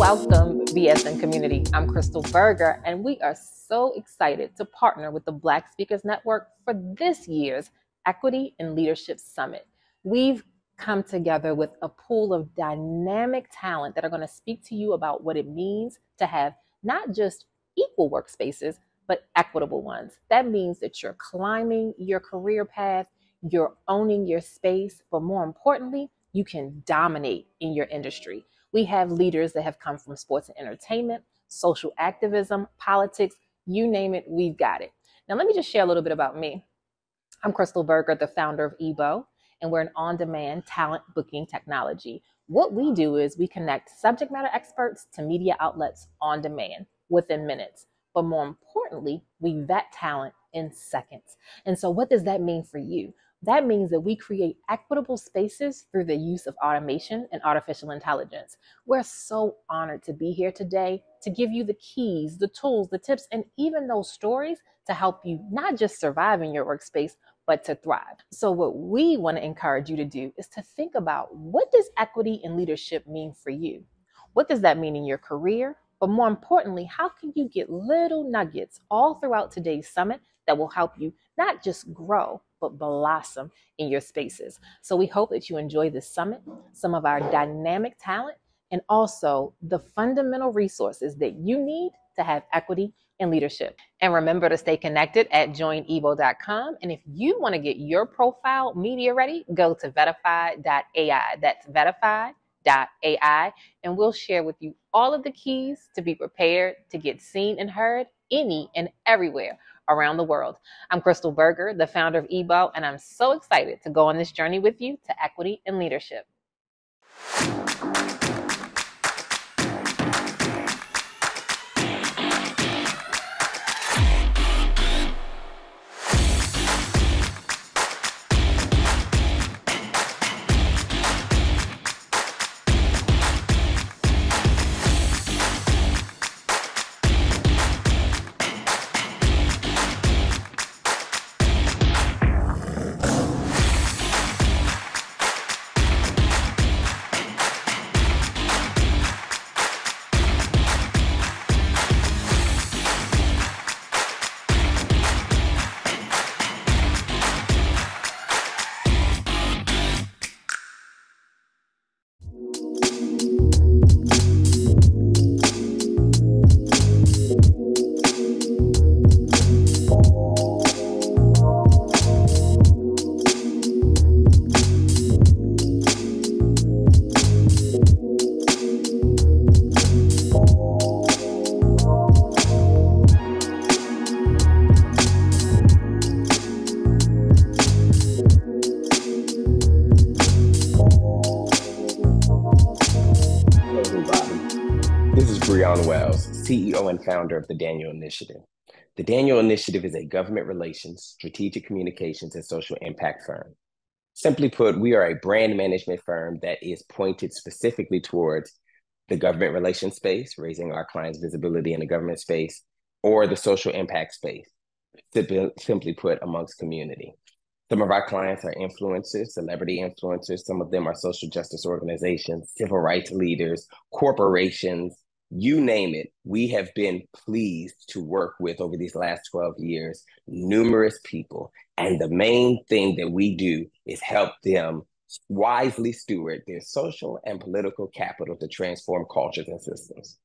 Welcome, BSN community. I'm Crystal Berger, and we are so excited to partner with the Black Speakers Network for this year's Equity and Leadership Summit. We've come together with a pool of dynamic talent that are going to speak to you about what it means to have not just equal workspaces, but equitable ones. That means that you're climbing your career path, you're owning your space, but more importantly, you can dominate in your industry. We have leaders that have come from sports and entertainment, social activism, politics, you name it, we've got it. Now, let me just share a little bit about me. I'm Crystal Berger, the founder of EBO, and we're an on-demand talent booking technology. What we do is we connect subject matter experts to media outlets on demand within minutes. But more importantly, we vet talent in seconds. And so what does that mean for you? That means that we create equitable spaces through the use of automation and artificial intelligence. We're so honored to be here today to give you the keys, the tools, the tips, and even those stories to help you not just survive in your workspace, but to thrive. So what we want to encourage you to do is to think about, what does equity and leadership mean for you? What does that mean in your career? But more importantly, how can you get little nuggets all throughout today's summit that will help you not just grow, but blossom in your spaces? So we hope that you enjoy this summit, some of our dynamic talent, and also the fundamental resources that you need to have equity and leadership. And remember to stay connected at joinebo.com. And if you want to get your profile media ready, go to Vettify.ai. That's Vettify.ai, and we'll share with you all of the keys to be prepared to get seen and heard any and everywhere around the world. I'm Crystal Berger, the founder of EBO, and I'm so excited to go on this journey with you to equity and leadership. Breon Wells, CEO and founder of the Daniel Initiative. The Daniel Initiative is a government relations, strategic communications, and social impact firm. Simply put, we are a brand management firm that is pointed specifically towards the government relations space, raising our clients' visibility in the government space, or the social impact space, simply put, amongst community. Some of our clients are influencers, celebrity influencers. Some of them are social justice organizations, civil rights leaders, corporations, you name it. We have been pleased to work with, over these last 12 years, numerous people. And the main thing that we do is help them wisely steward their social and political capital to transform cultures and systems.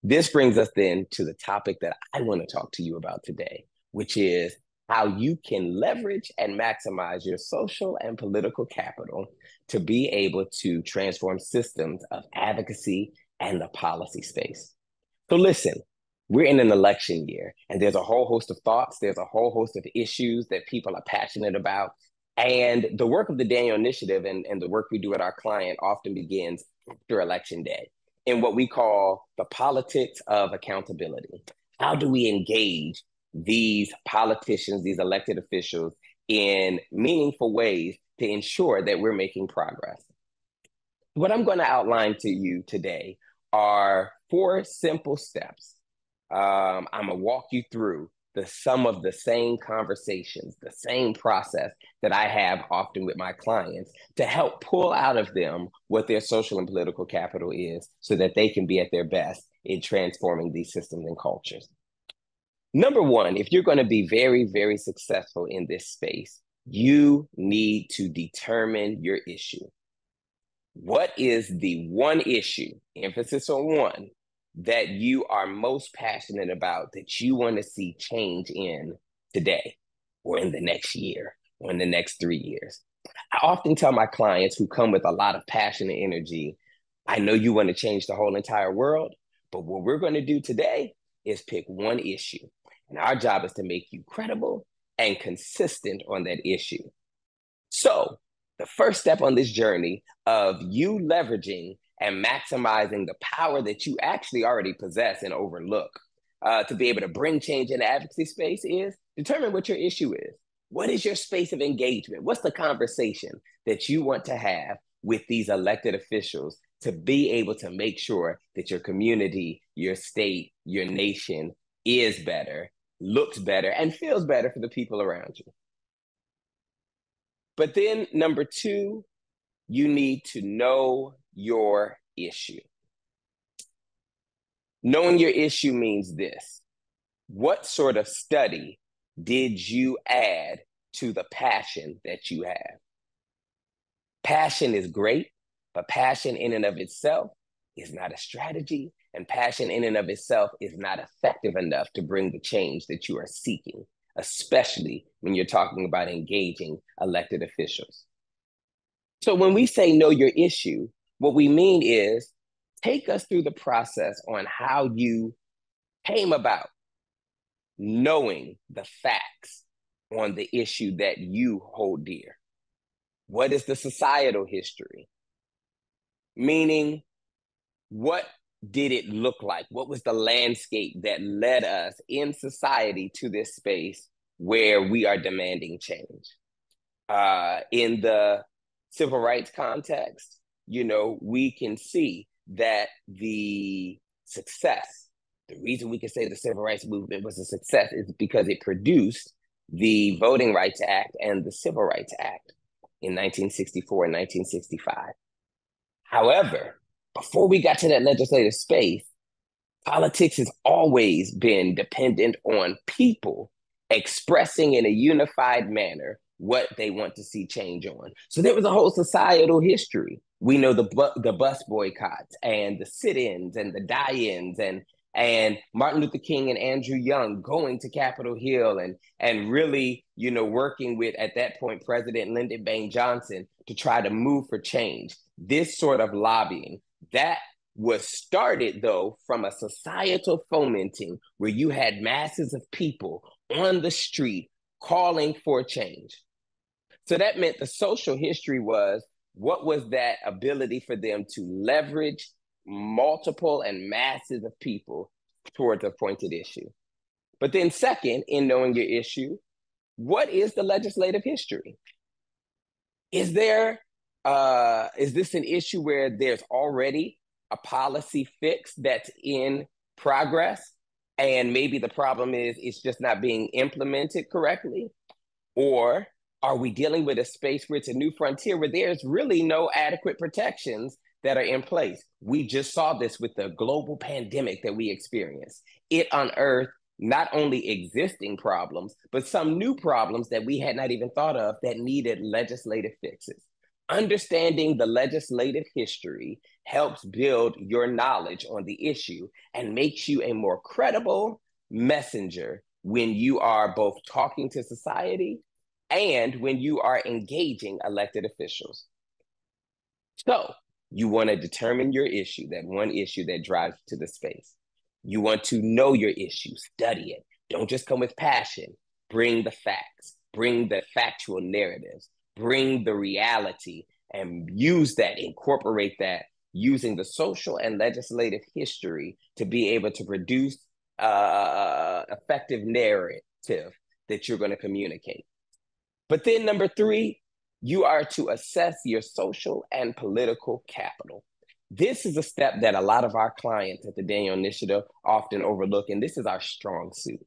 This brings us then to the topic that I want to talk to you about today, which is how you can leverage and maximize your social and political capital to be able to transform systems of advocacy and the policy space. So listen, we're in an election year, and there's a whole host of thoughts, there's a whole host of issues that people are passionate about. And the work of the Daniel Initiative and the work we do at our client often begins after Election Day in what we call the politics of accountability. How do we engage these politicians, these elected officials, in meaningful ways to ensure that we're making progress? What I'm going to outline to you today are 4 simple steps. I'm going to walk you through some of the same conversations, the same process that I have often with my clients to help pull out of them what their social and political capital is so that they can be at their best in transforming these systems and cultures. Number one, if you're going to be very, very successful in this space, you need to determine your issue. What is the one issue, emphasis on one, that you are most passionate about that you want to see change in today or in the next year or in the next 3 years? I often tell my clients who come with a lot of passion and energy, I know you want to change the whole entire world, but what we're going to do today is pick one issue. And our job is to make you credible and consistent on that issue. So the first step on this journey of you leveraging and maximizing the power that you actually already possess and overlook to be able to bring change in the advocacy space is determine what your issue is. What is your space of engagement? What's the conversation that you want to have with these elected officials to be able to make sure that your community, your state, your nation is better, looks better, and feels better for the people around you? But then number two, you need to know your issue. Knowing your issue means this. What sort of study did you add to the passion that you have? Passion is great, but passion in and of itself is not a strategy, and passion in and of itself is not effective enough to bring the change that you are seeking, especially when you're talking about engaging elected officials. So when we say know your issue, what we mean is take us through the process on how you came about knowing the facts on the issue that you hold dear. What is the societal history? Meaning, what did it look like? What was the landscape that led us in society to this space where we are demanding change? In the civil rights context, we can see that the success, the reason we can say the civil rights movement was a success is because it produced the Voting Rights Act and the Civil Rights Act in 1964 and 1965. However, before we got to that legislative space, politics has always been dependent on people expressing in a unified manner what they want to see change on. So there was a whole societal history. We know the bus boycotts and the sit-ins and the die-ins and Martin Luther King and Andrew Young going to Capitol Hill and really, working with, at that point, President Lyndon Baines Johnson to try to move for change. This sort of lobbying, that was started, though, from a societal fomenting where you had masses of people on the street calling for change. So that meant the social history was, what was that ability for them to leverage multiple and masses of people towards a pointed issue? But then second, in knowing your issue, what is the legislative history? Is this an issue where there's already a policy fix that's in progress and maybe the problem is it's just not being implemented correctly? Or are we dealing with a space where it's a new frontier where there's really no adequate protections that are in place? We just saw this with the global pandemic that we experienced. It unearthed not only existing problems, but some new problems that we had not even thought of that needed legislative fixes. Understanding the legislative history helps build your knowledge on the issue and makes you a more credible messenger when you are both talking to society and when you are engaging elected officials. So you want to determine your issue, that one issue that drives you to the space. You want to know your issue, study it. Don't just come with passion. Bring the facts, bring the factual narratives, bring the reality, and use that, incorporate that, using the social and legislative history to be able to produce effective narrative that you're going to communicate. But then number three, you are to assess your social and political capital. This is a step that a lot of our clients at the Daniel Initiative often overlook, and this is our strong suit.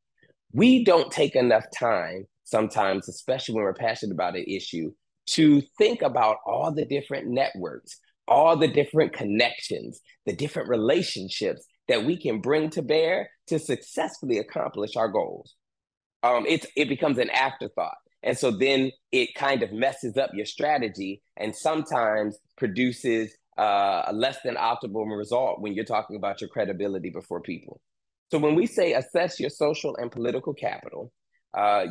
We don't take enough time sometimes, especially when we're passionate about an issue, to think about all the different networks, all the different connections, the different relationships that we can bring to bear to successfully accomplish our goals. It becomes an afterthought. And so then it kind of messes up your strategy and sometimes produces a less than optimal result when you're talking about your credibility before people. So when we say assess your social and political capital,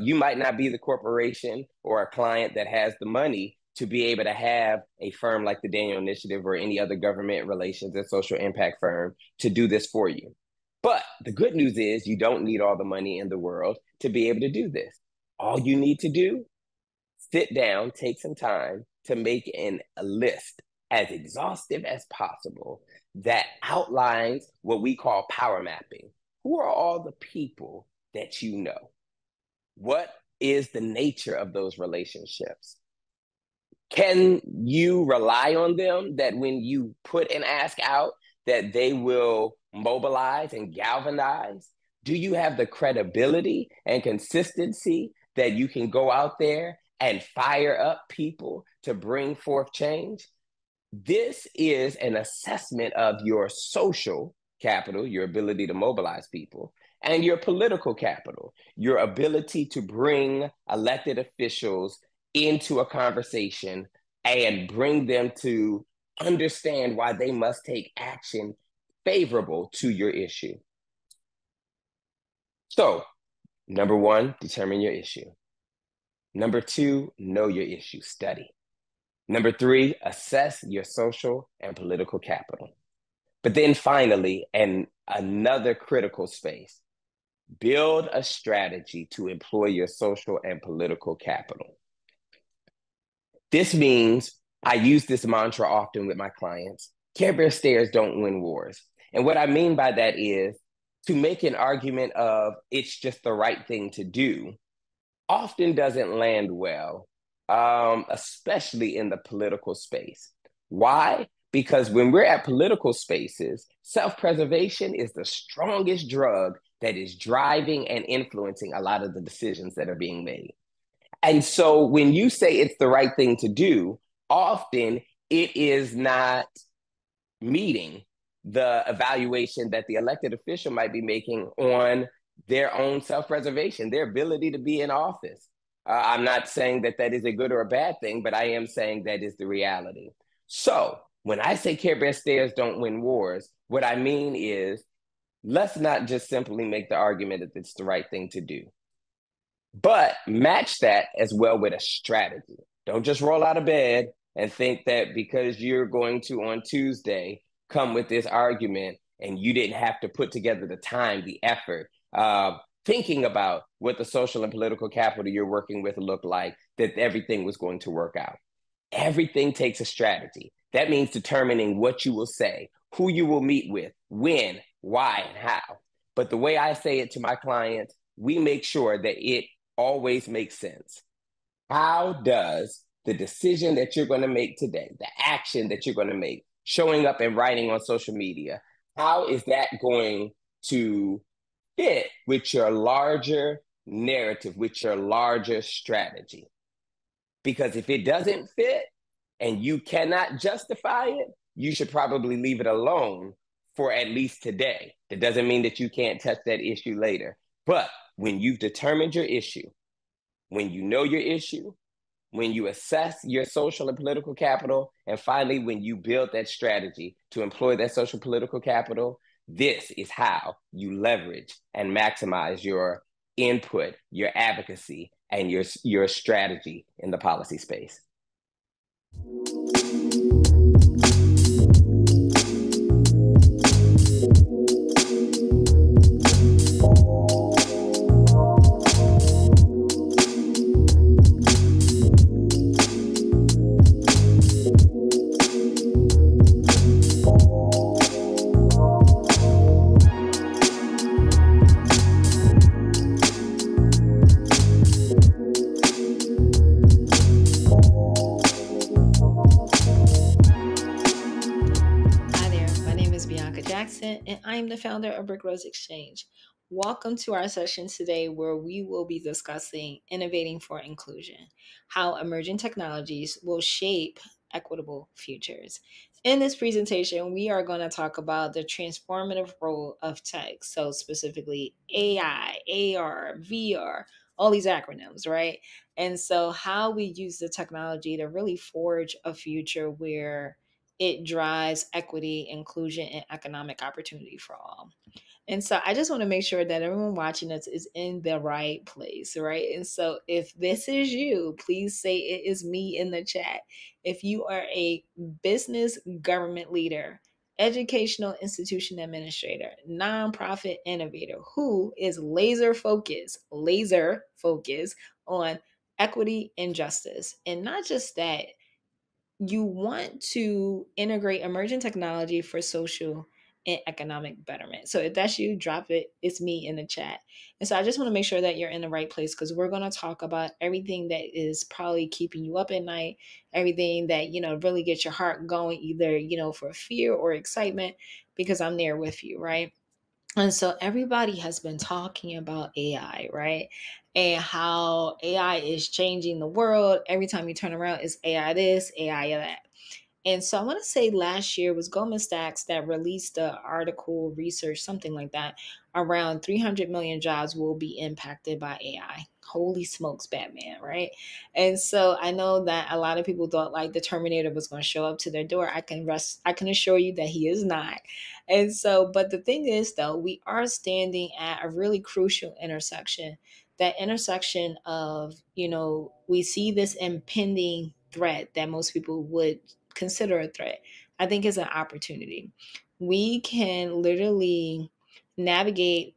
you might not be the corporation or a client that has the money to be able to have a firm like the Daniel Initiative or any other government relations and social impact firm to do this for you. But the good news is you don't need all the money in the world to be able to do this. All you need to do, sit down, take some time to make a list as exhaustive as possible that outlines what we call power mapping. Who are all the people that you know? What is the nature of those relationships? Can you rely on them that when you put an ask out, that they will mobilize and galvanize? Do you have the credibility and consistency that you can go out there and fire up people to bring forth change? This is an assessment of your social capital, your ability to mobilize people, and your political capital, your ability to bring elected officials into a conversation and bring them to understand why they must take action favorable to your issue. So, number one, determine your issue. Number two, know your issue, study. Number three, assess your social and political capital. But then finally, and another critical space, build a strategy to employ your social and political capital. This means I use this mantra often with my clients. Care Bear stares don't win wars. And what I mean by that is to make an argument of it's just the right thing to do often doesn't land well, especially in the political space. Why? Because when we're at political spaces, self-preservation is the strongest drug that is driving and influencing a lot of the decisions that are being made. And so when you say it's the right thing to do, often it is not meeting the evaluation that the elected official might be making on their own self-preservation, their ability to be in office. I'm not saying that that is a good or a bad thing, but I am saying that is the reality. So when I say Care Bear stares don't win wars, what I mean is let's not just simply make the argument that it's the right thing to do, but match that as well with a strategy. Don't just roll out of bed and think that because you're going to on Tuesday come with this argument and you didn't have to put together the time, the effort, thinking about what the social and political capital you're working with look like, that everything was going to work out. Everything takes a strategy. That means determining what you will say, who you will meet with, when, why, and how. But the way I say it to my clients, we make sure that it always makes sense. How does the decision that you're going to make today, the action that you're going to make, showing up and writing on social media, how is that going to fit with your larger narrative, with your larger strategy? Because if it doesn't fit and you cannot justify it, you should probably leave it alone for at least today. That doesn't mean that you can't touch that issue later. But when you've determined your issue, when you know your issue, when you assess your social and political capital, and finally, when you build that strategy to employ that social political capital, this is how you leverage and maximize your input, your advocacy, and your strategy in the policy space. And I'm the founder of Brick Rose Exchange. Welcome to our session today where we will be discussing innovating for inclusion, how emerging technologies will shape equitable futures. In this presentation, we are going to talk about the transformative role of tech, so specifically AI, AR, VR, all these acronyms, right? And so how we use the technology to really forge a future where it drives equity, inclusion, and economic opportunity for all. And so I just want to make sure that everyone watching us is in the right place, right? And so if this is you, please say it is me in the chat. If you are a business government leader, educational institution administrator, nonprofit innovator who is laser focused on equity and justice. And not just that, you want to integrate emerging technology for social and economic betterment. So if that's you, drop it. It's me in the chat. And so I just want to make sure that you're in the right place because we're going to talk about everything that is probably keeping you up at night, everything that, really gets your heart going, either, for fear or excitement, because I'm there with you, right? And so everybody has been talking about AI, right? And how AI is changing the world. Every time you turn around, it's AI this, AI that. And so I want to say last year was Goldman Sachs that released the article, research, something like that, around 300 million jobs will be impacted by AI. Holy smokes, Batman, right? And so I know that a lot of people thought like the Terminator was going to show up to their door. I can assure you that he is not. And so, but the thing is though, we are standing at a really crucial intersection. That intersection of, we see this impending threat that most people would consider a threat, I think is an opportunity. We can literally navigate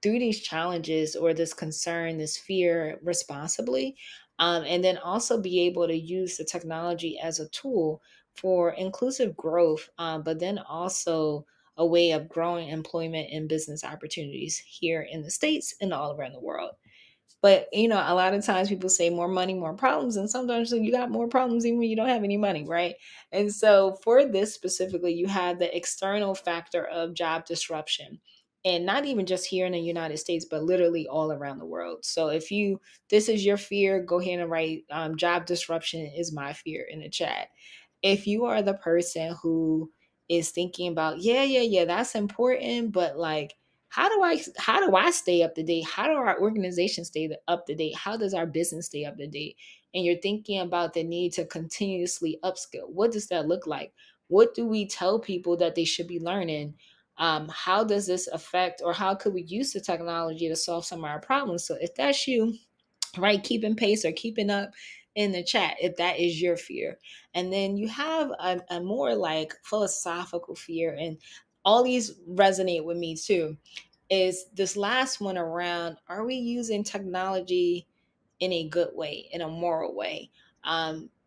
through these challenges or this concern, this fear responsibly, and then also be able to use the technology as a tool for inclusive growth, but then also a way of growing employment and business opportunities here in the States and all around the world. But a lot of times people say more money, more problems, and sometimes you got more problems even when you don't have any money, right? And so for this specifically, you have the external factor of job disruption. And not even just here in the United States, but literally all around the world. So if this is your fear, go ahead and write job disruption is my fear in the chat. If you are the person who is thinking about, yeah, that's important, but like, how do I stay up to date? How do our organization stay up to date? How does our business stay up to date? And you're thinking about the need to continuously upskill. What does that look like? What do we tell people that they should be learning? How does this affect, or how could we use the technology to solve some of our problems? So if that's you, right, keeping pace or keeping up in the chat if that is your fear. And then you have a more like philosophical fear, and all these resonate with me too, is this last one around, are we using technology in a good way, in a moral way?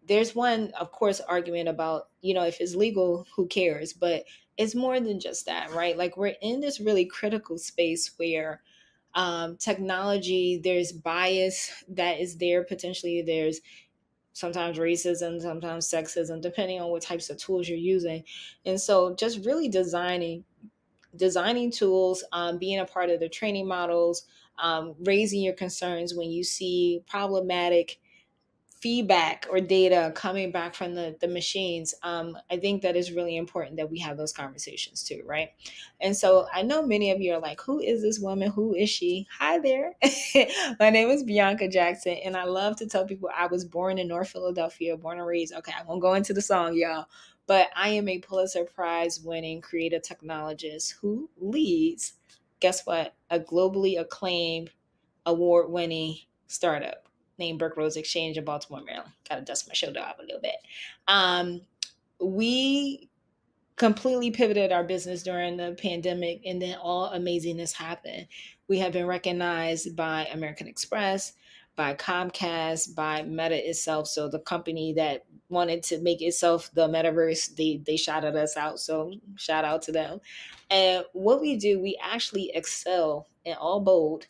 There's one, of course, argument about, if it's legal, who cares? But it's more than just that, right? Like we're in this really critical space where technology, there's bias that is there potentially. There's sometimes racism, sometimes sexism, depending on what types of tools you're using. And so just really designing tools, being a part of the training models, raising your concerns when you see problematic feedback or data coming back from the machines. I think that is really important that we have those conversations too, right? And so I know many of you are like, who is this woman? Who is she? Hi there. My name is Bianca Jackson, and I love to tell people I was born in North Philadelphia, born and raised. Okay, I won't go into the song, y'all, but I am a Pulitzer Prize winning creative technologist who leads, guess what? A globally acclaimed, award winning startup named Burke Rose Exchange in Baltimore, Maryland. Got to dust my shoulder off a little bit. We completely pivoted our business during the pandemic, and then all amazingness happened. We have been recognized by American Express, by Comcast, by Meta itself. So the company that wanted to make itself the metaverse, they shouted us out. So shout out to them. And what we do, we actually excel in all bold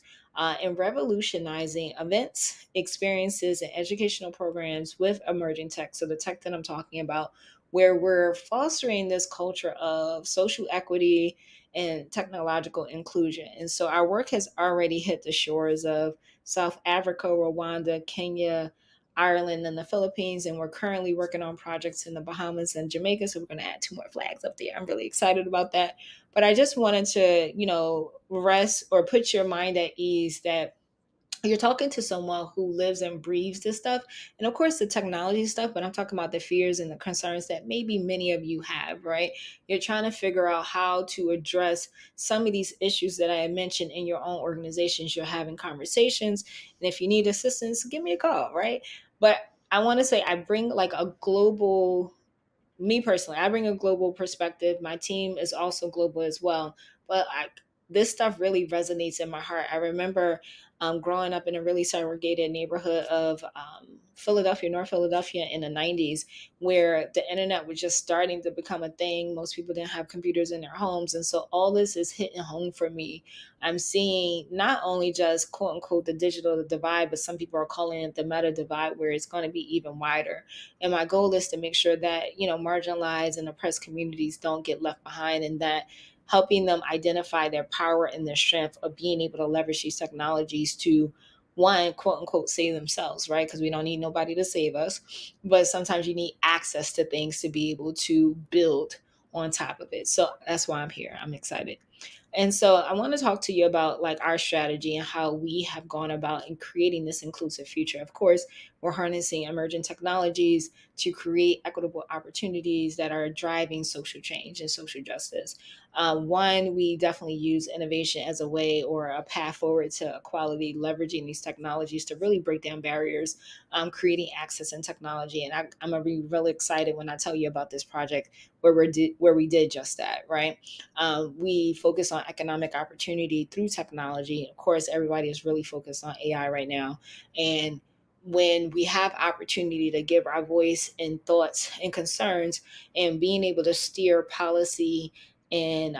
in revolutionizing events, experiences, and educational programs with emerging tech. So the tech that I'm talking about, where we're fostering this culture of social equity and technological inclusion. And so our work has already hit the shores of South Africa, Rwanda, Kenya, Ireland, and the Philippines. And we're currently working on projects in the Bahamas and Jamaica. So we're going to add 2 more flags up there. I'm really excited about that. But I just wanted to, rest or put your mind at ease that you're talking to someone who lives and breathes this stuff. And of course, the technology stuff, but I'm talking about the fears and the concerns that maybe many of you have, right? You're trying to figure out how to address some of these issues that I mentioned in your own organizations. You're having conversations. And if you need assistance, give me a call, right? But I want to say I bring like a global, me personally, I bring a global perspective. My team is also global as well. But this stuff really resonates in my heart. I remember growing up in a really segregated neighborhood of Philadelphia, North Philadelphia in the 90s, where the internet was just starting to become a thing. Most people didn't have computers in their homes. And so all this is hitting home for me. I'm seeing not only just quote unquote the digital divide, but some people are calling it the meta divide, where it's going to be even wider. And my goal is to make sure that, marginalized and oppressed communities don't get left behind, and that helping them identify their power and their strength of being able to leverage these technologies to, one, quote unquote, save themselves, right? Because we don't need nobody to save us. But sometimes you need access to things to be able to build on top of it. So that's why I'm here. I'm excited. And so I want to talk to you about like our strategy and how we have gone about in creating this inclusive future. Of course, we're harnessing emerging technologies to create equitable opportunities that are driving social change and social justice. One, we definitely use innovation as a way or a path forward to equality, leveraging these technologies to really break down barriers, creating access and technology. And I'm going to be really excited when I tell you about this project where we did just that, right? We focus on economic opportunity through technology. Of course, everybody is really focused on AI right now. And when we have opportunity to give our voice and thoughts and concerns and being able to steer policy and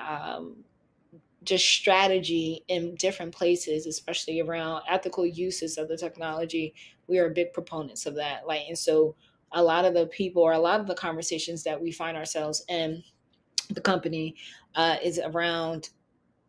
just strategy in different places, especially around ethical uses of the technology, we are big proponents of that. And so a lot of the people or a lot of the conversations that we find ourselves in the company is around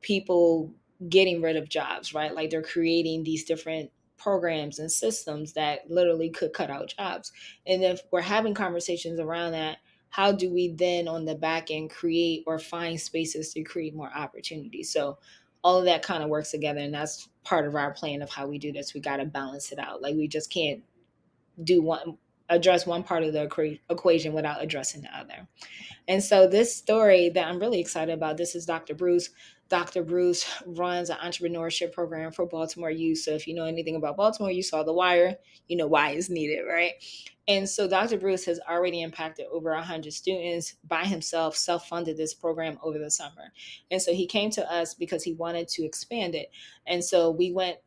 people getting rid of jobs, right? Like they're creating these different programs and systems that literally could cut out jobs. And if we're having conversations around that, how do we then on the back end create or find spaces to create more opportunities? So all of that kind of works together. And that's part of our plan of how we do this. We got to balance it out. Like we just can't address one part of the equation without addressing the other. And so this story that I'm really excited about, this is Dr. Bruce. Dr. Bruce runs an entrepreneurship program for Baltimore youth. So if you know anything about Baltimore, you saw The Wire, you know why it's needed, right? And so Dr. Bruce has already impacted over 100 students by himself, self-funded this program over the summer. And so he came to us because he wanted to expand it. And so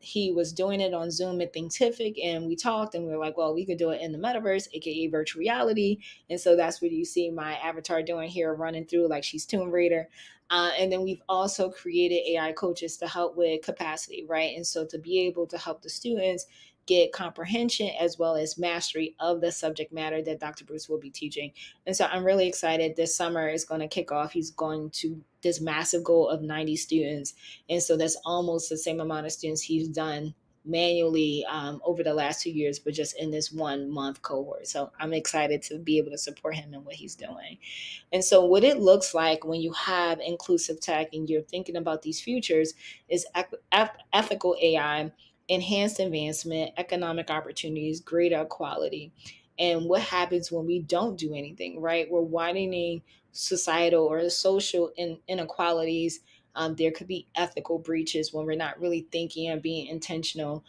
he was doing it on Zoom at Thinkific, and we talked and we were like, well, we could do it in the metaverse, aka virtual reality. And so that's what you see my avatar doing here, running through like she's Tomb Raider. And then we've also created AI coaches to help with capacity, right? And so to be able to help the students get comprehension as well as mastery of the subject matter that Dr. Bruce will be teaching. And so I'm really excited. This summer is going to kick off. He's going to this massive goal of 90 students. And so that's almost the same amount of students he's done manually over the last 2 years, but just in this 1 month cohort. So I'm excited to be able to support him in what he's doing. And so what it looks like when you have inclusive tech and you're thinking about these futures is ethical AI, enhanced advancement, economic opportunities, greater equality. And what happens when we don't do anything, right? We're widening societal or social inequalities. There could be ethical breaches when we're not really thinking and being intentional,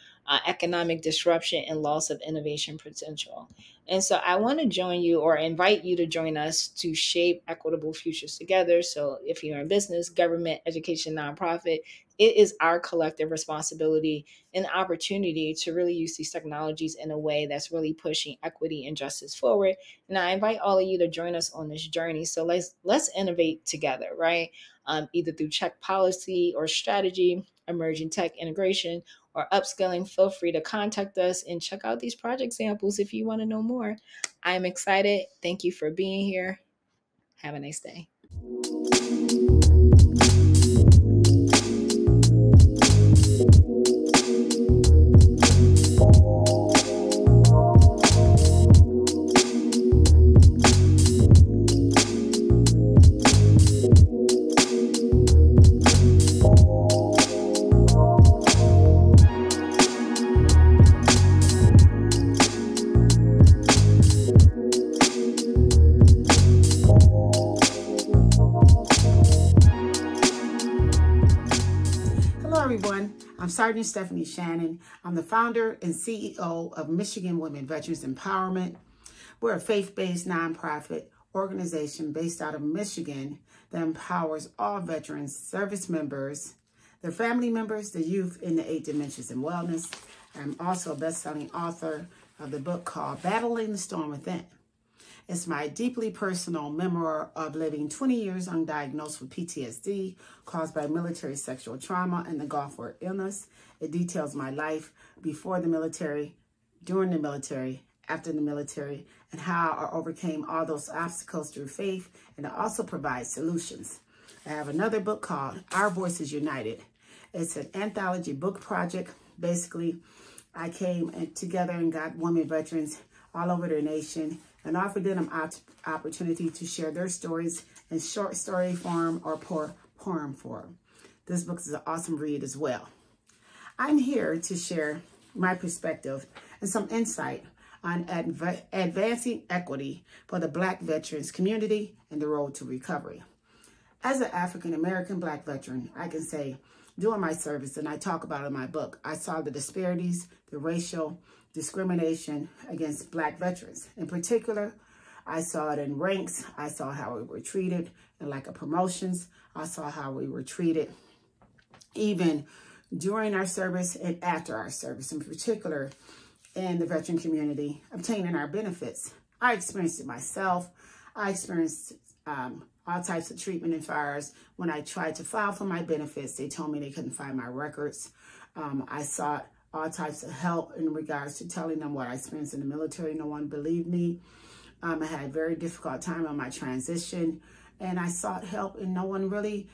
economic disruption, and loss of innovation potential. And so I want to join you or invite you to join us to shape equitable futures together. So if you're in business, government, education, nonprofit, it is our collective responsibility and opportunity to really use these technologies in a way that's really pushing equity and justice forward. And I invite all of you to join us on this journey. So let's innovate together, right? Either through check policy or strategy, emerging tech integration, or upskilling. Feel free to contact us and check out these project samples if you want to know more. I'm excited. Thank you for being here. Have a nice day. I'm Sergeant Stephanie Shannon. I'm the founder and CEO of Michigan Women Veterans Empowerment. We're a faith-based nonprofit organization based out of Michigan that empowers all veterans, service members, their family members, the youth in the 8 dimensions in wellness. I'm also a best-selling author of the book called Battling the Storm Within. It's my deeply personal memoir of living 20 years undiagnosed with PTSD caused by military sexual trauma and the Gulf War illness. It details my life before the military, during the military, after the military, and how I overcame all those obstacles through faith, and it also provides solutions. I have another book called Our Voices United. It's an anthology book project. Basically, I came together and got women veterans all over the nation and offered them an opportunity to share their stories in short story form or poem form. This book is an awesome read as well. I'm here to share my perspective and some insight on advancing equity for the Black veterans community and the road to recovery. As an African-American Black veteran, I can say during my service, and I talk about it in my book, I saw the disparities, the racial discrimination against Black veterans. In particular, I saw it in ranks. I saw how we were treated in lack of promotions. I saw how we were treated even during our service and after our service, in particular in the veteran community, obtaining our benefits. I experienced it myself. I experienced all types of treatment and fires. When I tried to file for my benefits, they told me they couldn't find my records. I sought all types of help in regards to telling them what I experienced in the military. No one believed me. I had a very difficult time on my transition, and I sought help, and no one really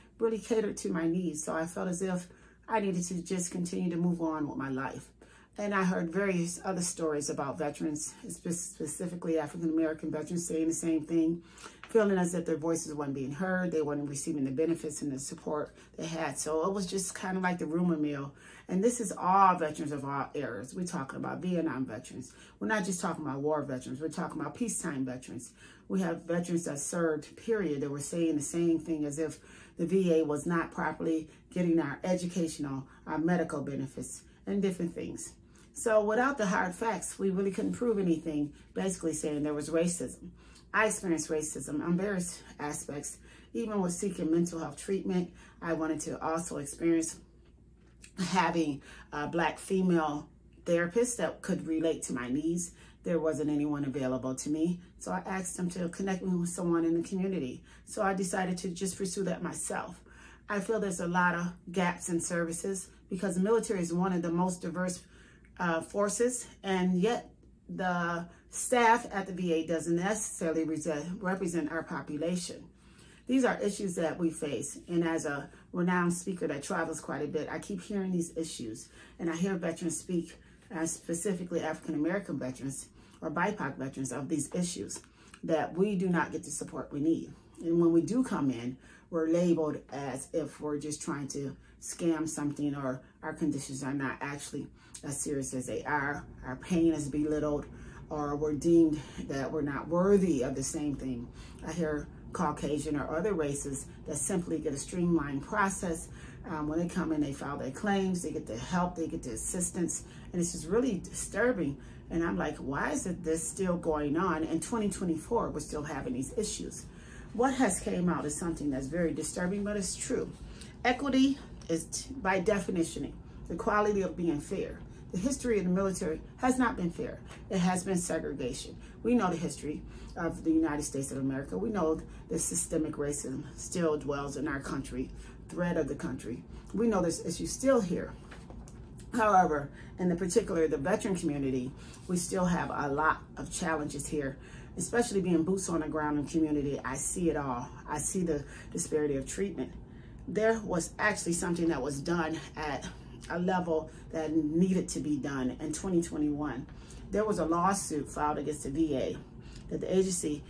catered to my needs. So I felt as if I needed to just continue to move on with my life. And I heard various other stories about veterans, specifically African-American veterans, saying the same thing, feeling as if their voices weren't being heard, they weren't receiving the benefits and the support they had. So it was just kind of like the rumor mill. And this is all veterans of all eras. We're talking about Vietnam veterans. We're not just talking about war veterans. We're talking about peacetime veterans. We have veterans that served, period, that were saying the same thing, as if the VA was not properly getting our educational, our medical benefits, and different things. So without the hard facts, we really couldn't prove anything, basically saying there was racism. I experienced racism on various aspects. Even with seeking mental health treatment, I wanted to also experience having a Black female therapist that could relate to my needs. There wasn't anyone available to me, so I asked them to connect me with someone in the community. So I decided to just pursue that myself. I feel there's a lot of gaps in services because the military is one of the most diverse forces, and yet the staff at the VA doesn't necessarily represent our population. These are issues that we face, and as a renowned speaker that travels quite a bit, I keep hearing these issues, and I hear veterans speak, specifically African-American veterans or BIPOC veterans, of these issues, that we do not get the support we need. And when we do come in, we're labeled as if we're just trying to scam something, or our conditions are not actually as serious as they are. Our pain is belittled, or we're deemed that we're not worthy of the same thing. I hear Caucasian or other races that simply get a streamlined process. When they come in, they file their claims, they get the help, they get the assistance, and it's just really disturbing. And I'm like, why is this still going on? In 2024, we're still having these issues. What has came out is something that's very disturbing, but it's true. Equity is, by definition, the quality of being fair. The history of the military has not been fair. It has been segregation. We know the history of the United States of America. We know the systemic racism still dwells in our country, thread of the country. We know this issue still here. However, in the particular, the veteran community, we still have a lot of challenges here, especially being boots on the ground in the community. I see it all. I see the disparity of treatment. There was actually something that was done at a level that needed to be done in 2021. There was a lawsuit filed against the VA that the agency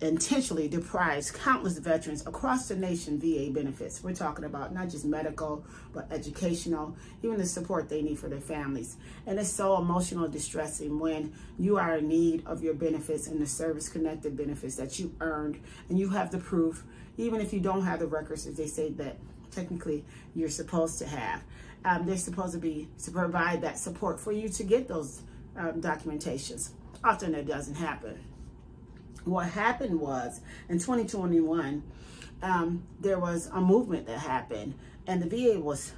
intentionally deprives countless veterans across the nation VA benefits. We're talking about not just medical, but educational, even the support they need for their families. And it's so emotional and distressing when you are in need of your benefits and the service-connected benefits that you earned, and you have the proof, even if you don't have the records that they say that technically you're supposed to have. they're supposed to provide that support for you to get those documentations. Often it doesn't happen. What happened was in 2021, there was a movement that happened, and the VA was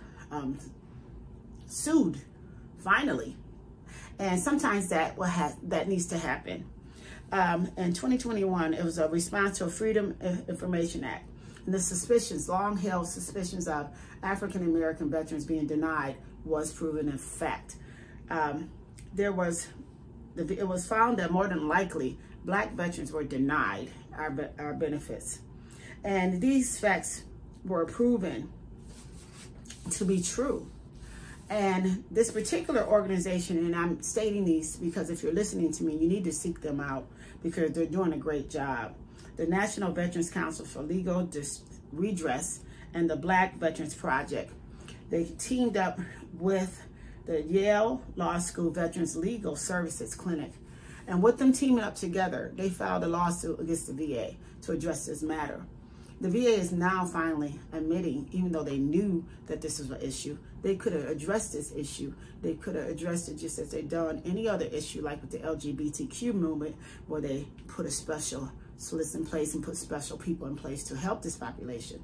sued finally. And sometimes that needs to happen. In 2021, it was a response to a Freedom of Information Act. And the suspicions, long-held suspicions of African-American veterans being denied was proven in fact. It was found that more than likely, Black veterans were denied our benefits. And these facts were proven to be true. And this particular organization, and I'm stating these because if you're listening to me, you need to seek them out because they're doing a great job. The National Veterans Council for Legal Redress and the Black Veterans Project. They teamed up with the Yale Law School Veterans Legal Services Clinic. And with them teaming up together, they filed a lawsuit against the VA to address this matter. The VA is now finally admitting, even though they knew that this was an issue, they could have addressed this issue. They could have addressed it just as they've done any other issue, like with the LGBTQ movement, where they put a special list in place and put special people in place to help this population.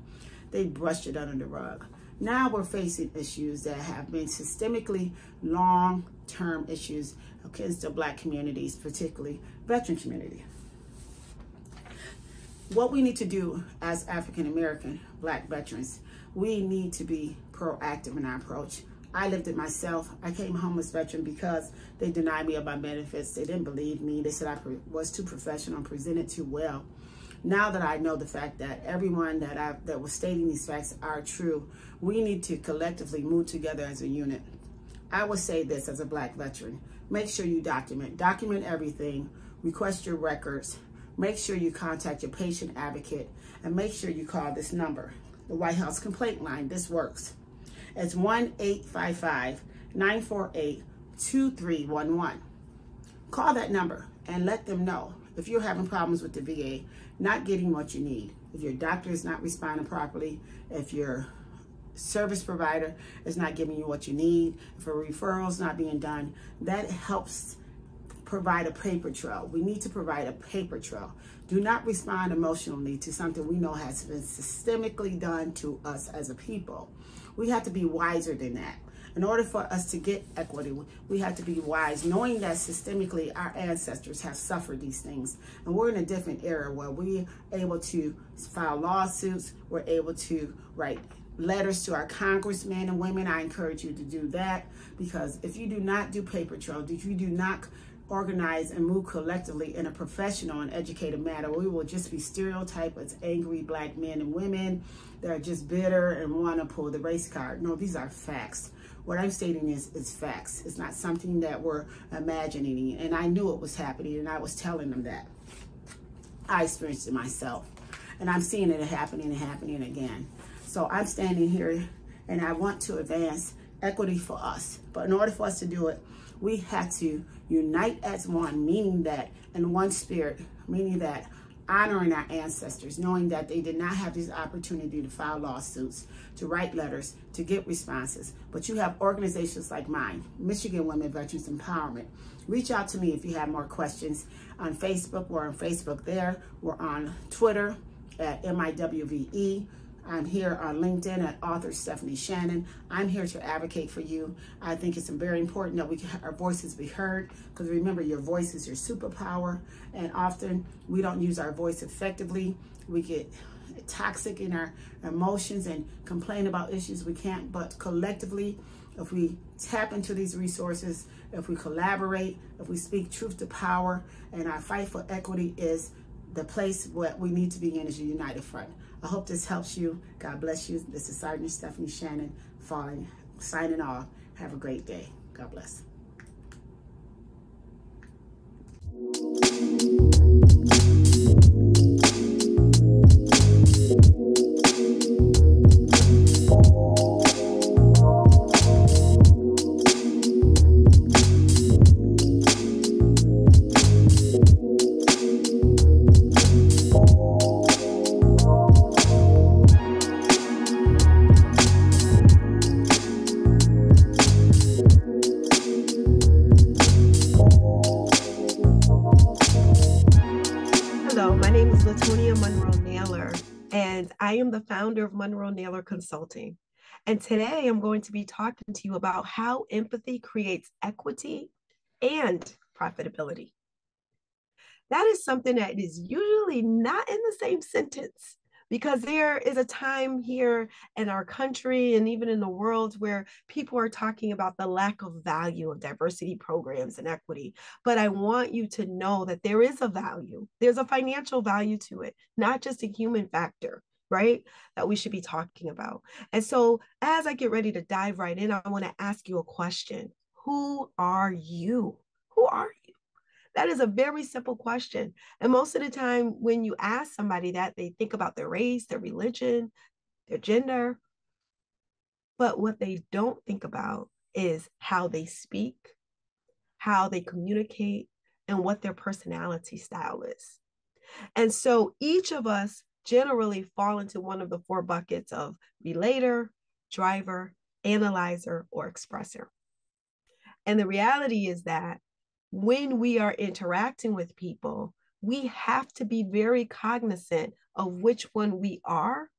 They brushed it under the rug. Now we're facing issues that have been systemically long-term issues against the Black communities, particularly veteran community. What we need to do as African-American Black veterans, we need to be proactive in our approach. I lived it myself. I came a homeless veteran because they denied me of my benefits. They didn't believe me. They said I was too professional and presented too well. Now that I know the fact that everyone that was stating these facts are true, we need to collectively move together as a unit. I would say this as a Black veteran: make sure you document everything, request your records, make sure you contact your patient advocate, and make sure you call this number, the White House complaint line. This works. It's 1-855-948-2311. Call that number and let them know if you're having problems with the VA, not getting what you need, if your doctor is not responding properly, if your service provider is not giving you what you need, if a referral is not being done. That helps provide a paper trail. We need to provide a paper trail. Do not respond emotionally to something we know has been systemically done to us as a people. We have to be wiser than that. In order for us to get equity, we have to be wise, knowing that systemically our ancestors have suffered these things. And we're in a different era where we're able to file lawsuits, we're able to write letters to our congressmen and women. I encourage you to do that, because if you do not do paper trail, if you do not organize and move collectively in a professional and educated manner, we will just be stereotyped as angry Black men and women that are just bitter and want to pull the race card. No, these are facts. What I'm stating is facts. It's not something that we're imagining. And I knew it was happening, and I was telling them that. I experienced it myself, and I'm seeing it happening and happening again. So I'm standing here, and I want to advance equity for us. But in order for us to do it, we have to unite as one, meaning that in one spirit, meaning that honoring our ancestors, knowing that they did not have this opportunity to file lawsuits, to write letters, to get responses. But you have organizations like mine, Michigan Women Veterans Empowerment. Reach out to me if you have more questions. On Facebook, we're on Facebook there. We're on Twitter at MIWVE. I'm here on LinkedIn at author Stephanie Shannon. I'm here to advocate for you. I think it's very important that our voices be heard, because remember, your voice is your superpower, and often we don't use our voice effectively. We get toxic in our emotions and complain about issues we can't, but collectively, if we tap into these resources, if we collaborate, if we speak truth to power, and our fight for equity is the place where we need to be in as a united front. I hope this helps you. God bless you. This is Sergeant Stephanie Shannon signing off. Have a great day. God bless. is LaTonia Monroe Naylor, and I am the founder of Monroe Naylor Consulting. And today I'm going to be talking to you about how empathy creates equity and profitability. That is something that is usually not in the same sentence, because there is a time here in our country and even in the world where people are talking about the lack of value of diversity programs and equity. But I want you to know that there is a value. There's a financial value to it, not just a human factor, right? That we should be talking about. And so as I get ready to dive right in, I want to ask you a question. Who are you? Who are you? That is a very simple question. And most of the time, when you ask somebody that, they think about their race, their religion, their gender. But what they don't think about is how they speak, how they communicate, and what their personality style is. And so each of us generally fall into one of the four buckets of relator, driver, analyzer, or expressor. And the reality is that when we are interacting with people, we have to be very cognizant of which one we are,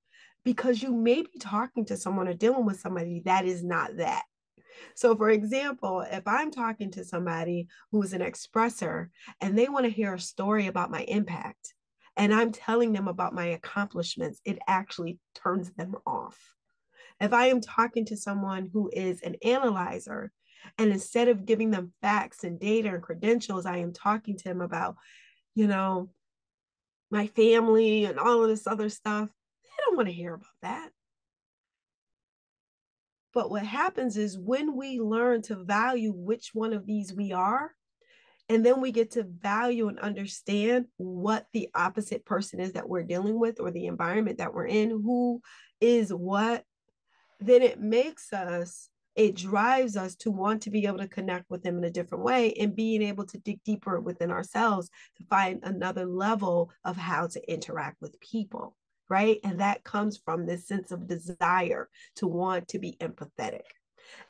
because you may be talking to someone or dealing with somebody that is not that. So for example, if I'm talking to somebody who's an expressor and they want to hear a story about my impact, and I'm telling them about my accomplishments, it actually turns them off. If I am talking to someone who is an analyzer, and instead of giving them facts and data and credentials, I am talking to them about, my family and all of this other stuff, they don't want to hear about that. But what happens is when we learn to value which one of these we are, and then we get to value and understand what the opposite person is that we're dealing with, or the environment that we're in, who is what, then it drives us to want to be able to connect with them in a different way, and being able to dig deeper within ourselves to find another level of how to interact with people, right? And that comes from this sense of desire to want to be empathetic.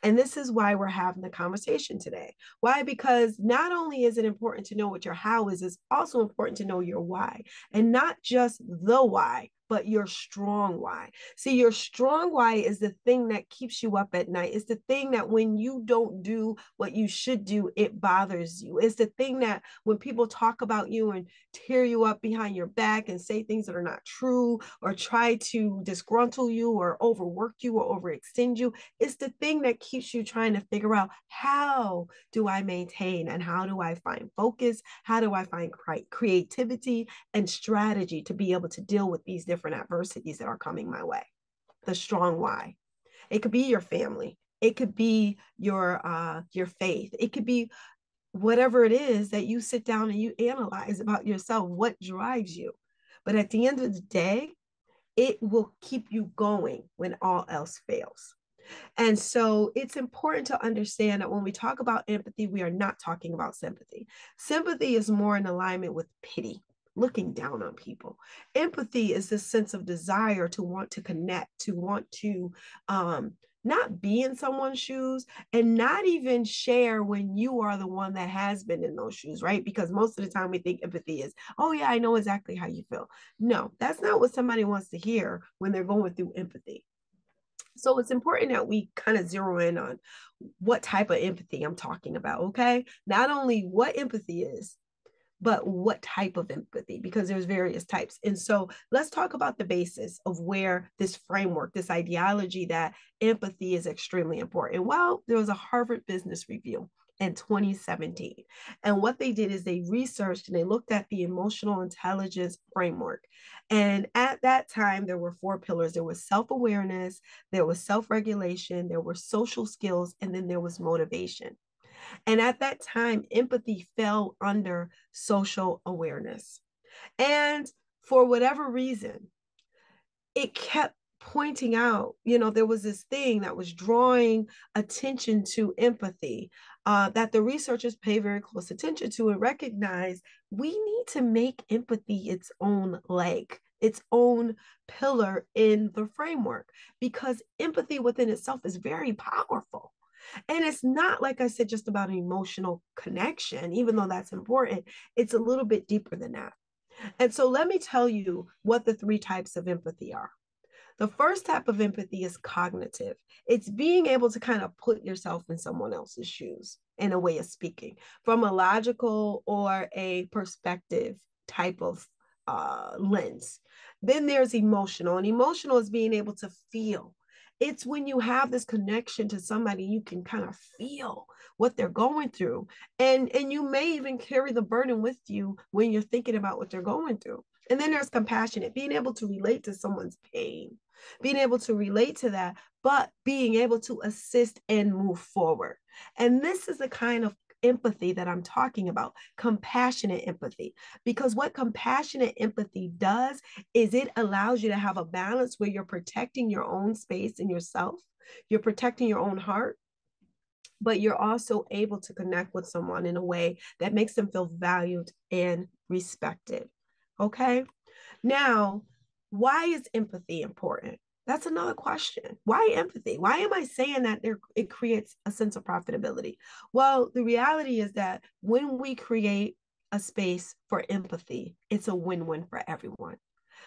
And this is why we're having the conversation today. Why? Because not only is it important to know what your how is, it's also important to know your why. And not just the why, but your strong why. See, your strong why is the thing that keeps you up at night. It's the thing that when you don't do what you should do, it bothers you. It's the thing that when people talk about you and tear you up behind your back and say things that are not true, or try to disgruntle you or overwork you or overextend you, it's the thing that keeps you trying to figure out, how do I maintain and how do I find focus? How do I find creativity and strategy to be able to deal with these different adversities that are coming my way? The strong why. It could be your family. It could be your faith. It could be whatever it is that you sit down and you analyze about yourself, what drives you. But at the end of the day, it will keep you going when all else fails. And so it's important to understand that when we talk about empathy, we are not talking about sympathy. Sympathy is more in alignment with pity, looking down on people. Empathy is this sense of desire to want to connect, to want to not be in someone's shoes, and not even share when you are the one that has been in those shoes, right? Because most of the time we think empathy is, oh yeah, I know exactly how you feel. No, that's not what somebody wants to hear when they're going through empathy. So it's important that we kind of zero in on what type of empathy I'm talking about, okay? Not only what empathy is, but what type of empathy, because there's various types. And so let's talk about the basis of where this framework, this ideology that empathy is extremely important. Well, there was a Harvard Business Review in 2017. And what they did is they researched and they looked at the emotional intelligence framework. And at that time, there were four pillars. There was self-awareness, there was self-regulation, there were social skills, and then there was motivation. And at that time, empathy fell under social awareness. And for whatever reason, it kept pointing out, there was this thing that was drawing attention to empathy that the researchers pay very close attention to and recognize we need to make empathy its own leg, its own pillar in the framework, because empathy within itself is very powerful. And it's not, like I said, just about an emotional connection, even though that's important. It's a little bit deeper than that. And so let me tell you what the 3 types of empathy are. The first type of empathy is cognitive. It's being able to kind of put yourself in someone else's shoes, in a way of speaking, from a logical or a perspective type of lens. Then there's emotional, and emotional is being able to feel. It's when you have this connection to somebody, you can kind of feel what they're going through. And you may even carry the burden with you when you're thinking about what they're going through. And then there's compassionate, being able to relate to someone's pain, being able to relate to that, but being able to assist and move forward. And this is the kind of empathy that I'm talking about, compassionate empathy. Because what compassionate empathy does is it allows you to have a balance where you're protecting your own space and yourself, you're protecting your own heart, but you're also able to connect with someone in a way that makes them feel valued and respected. Okay? Now, why is empathy important? That's another question. Why empathy? Why am I saying that it creates a sense of profitability? Well, the reality is that when we create a space for empathy, it's a win-win for everyone.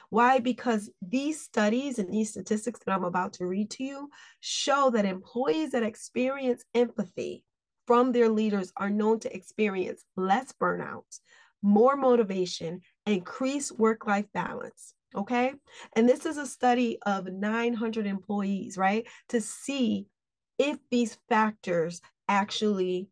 Why? Because these studies and these statistics that I'm about to read to you show that employees that experience empathy from their leaders are known to experience less burnout, more motivation, increased work-life balance. Okay. And this is a study of 900 employees, right? To see if these factors actually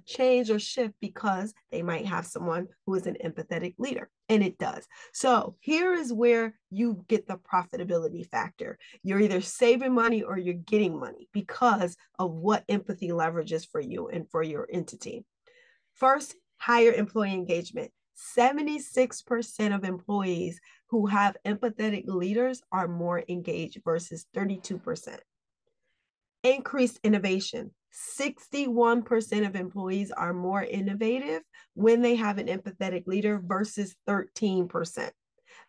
change or shift because they might have someone who is an empathetic leader. And it does. So here is where you get the profitability factor. You're either saving money or you're getting money because of what empathy leverages for you and for your entity. First, higher employee engagement. 76% of employees who have empathetic leaders are more engaged versus 32%. Increased innovation. 61% of employees are more innovative when they have an empathetic leader versus 13%.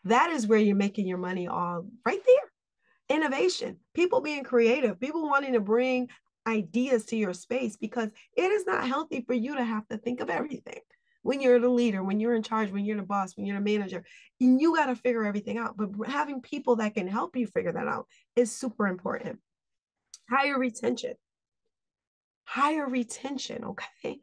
That is where you're making your money all right there. Innovation, people being creative, people wanting to bring ideas to your space, because it is not healthy for you to have to think of everything. When you're the leader, when you're in charge, when you're the boss, when you're the manager, you got to figure everything out. But having people that can help you figure that out is super important. Higher retention. Higher retention, okay?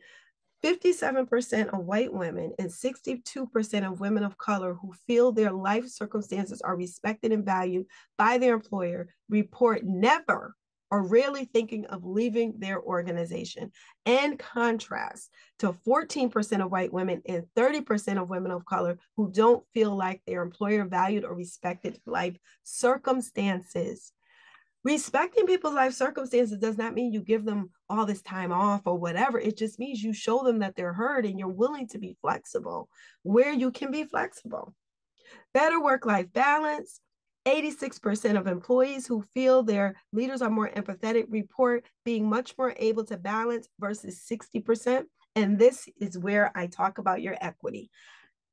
57% of white women and 62% of women of color who feel their life circumstances are respected and valued by their employer report never or rarely thinking of leaving their organization. In contrast to 14% of white women and 30% of women of color who don't feel like their employer valued or respected life circumstances. Respecting people's life circumstances does not mean you give them all this time off or whatever. It just means you show them that they're heard and you're willing to be flexible where you can be flexible. Better work-life balance. 86% of employees who feel their leaders are more empathetic report being much more able to balance versus 60%. And this is where I talk about your equity.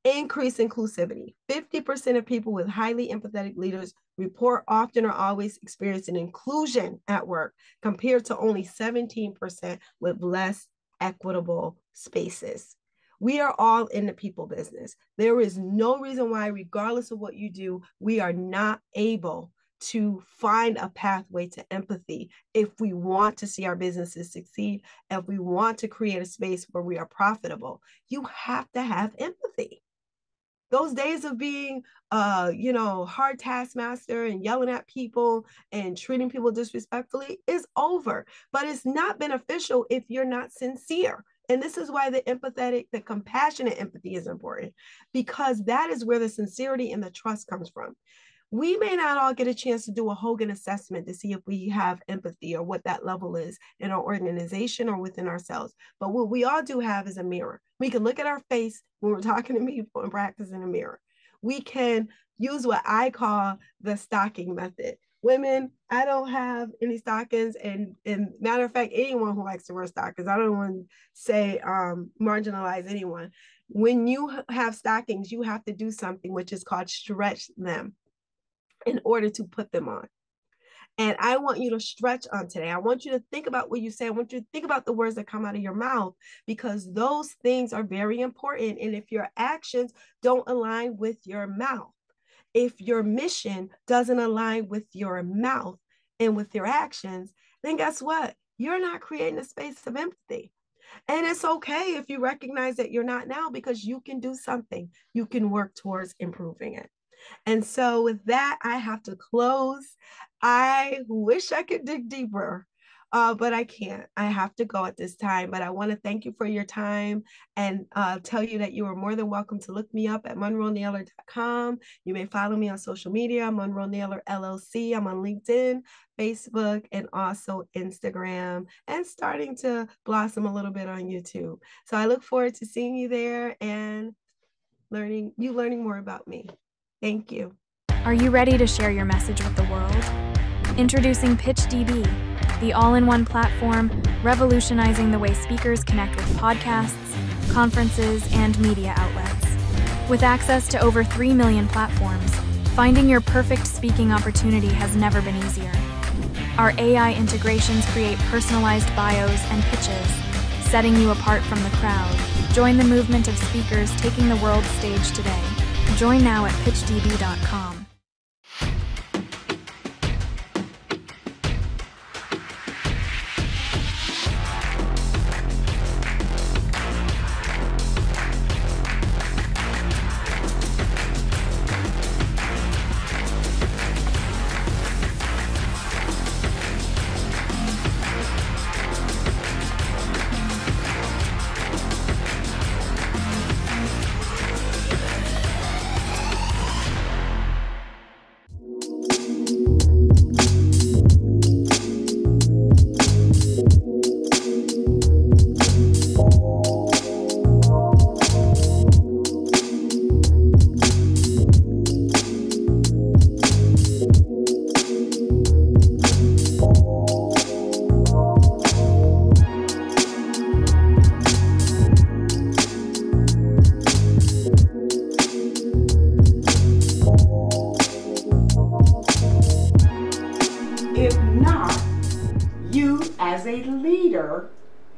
Increase inclusivity. 50% of people with highly empathetic leaders report often or always experiencing inclusion at work, compared to only 17% with less equitable spaces. We are all in the people business. There is no reason why, regardless of what you do, we are not able to find a pathway to empathy if we want to see our businesses succeed, if we want to create a space where we are profitable. You have to have empathy. Those days of being, hard taskmaster and yelling at people and treating people disrespectfully is over. But it's not beneficial if you're not sincere. And this is why the empathetic, the compassionate empathy is important, because that is where the sincerity and the trust comes from. We may not all get a chance to do a Hogan assessment to see if we have empathy or what that level is in our organization or within ourselves. But what we all do have is a mirror. We can look at our face when we're talking to people and practice in a mirror. We can use what I call the stocking method. Women, I don't have any stockings. And matter of fact, anyone who likes to wear stockings, I don't want to say marginalize anyone. When you have stockings, you have to do something which is called stretch them in order to put them on. And I want you to stretch on today. I want you to think about what you say. I want you to think about the words that come out of your mouth, because those things are very important. And if your actions don't align with your mouth, if your mission doesn't align with your mouth and with your actions, then guess what? You're not creating a space of empathy. And it's okay if you recognize that you're not now, because you can do something. You can work towards improving it. And so with that, I have to close. I wish I could dig deeper, but I can't. I have to go at this time. But I want to thank you for your time and tell you that you are more than welcome to look me up at monroenaylor.com. You may follow me on social media, Monroe Naylor LLC. I'm on LinkedIn, Facebook, and also Instagram, and starting to blossom a little bit on YouTube. So I look forward to seeing you there and learning more about me. Thank you. Are you ready to share your message with the world? Introducing PitchDB, the all-in-one platform revolutionizing the way speakers connect with podcasts, conferences, and media outlets. With access to over 3 million platforms, finding your perfect speaking opportunity has never been easier. Our AI integrations create personalized bios and pitches, setting you apart from the crowd. Join the movement of speakers taking the world stage today. Join now at pitchdb.com.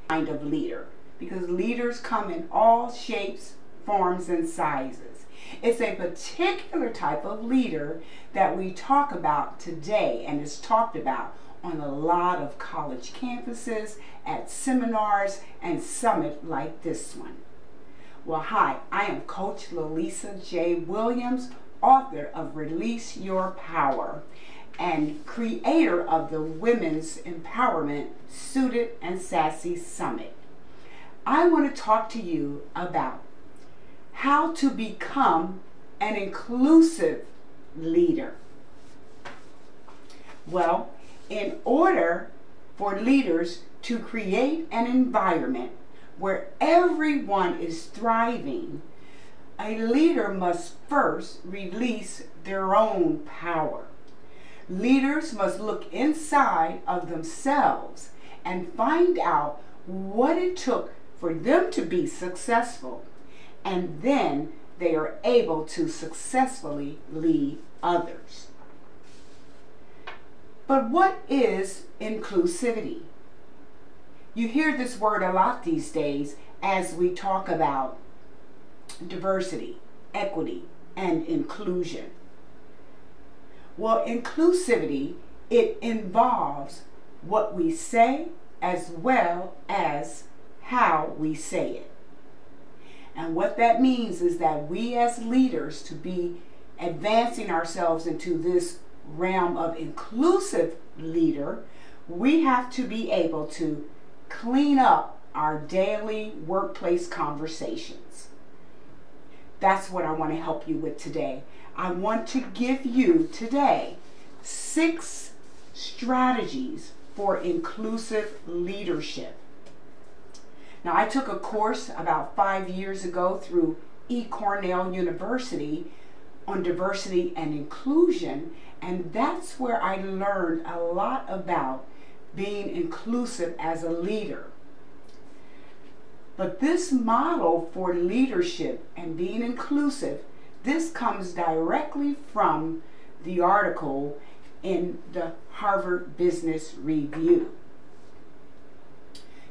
Kind of leader, because leaders come in all shapes, forms, and sizes. It's a particular type of leader that we talk about today, and is talked about on a lot of college campuses, at seminars and summits like this one. Well, hi, I am Coach Lalisa J. Williams, author of Release Your Power and creator of the Women's Empowerment Suited and Sassy Summit. I want to talk to you about how to become an inclusive leader. Well, in order for leaders to create an environment where everyone is thriving, a leader must first release their own power. Leaders must look inside of themselves and find out what it took for them to be successful, and then they are able to successfully lead others. But what is inclusivity? You hear this word a lot these days as we talk about diversity, equity, and inclusion. Well, inclusivity, it involves what we say as well as how we say it. And what that means is that we as leaders, to be advancing ourselves into this realm of inclusive leader, we have to be able to clean up our daily workplace conversations. That's what I want to help you with today. I want to give you today 6 strategies for inclusive leadership. Now, I took a course about 5 years ago through Cornell University on diversity and inclusion, and that's where I learned a lot about being inclusive as a leader. But this model for leadership and being inclusive, this comes directly from the article in the Harvard Business Review.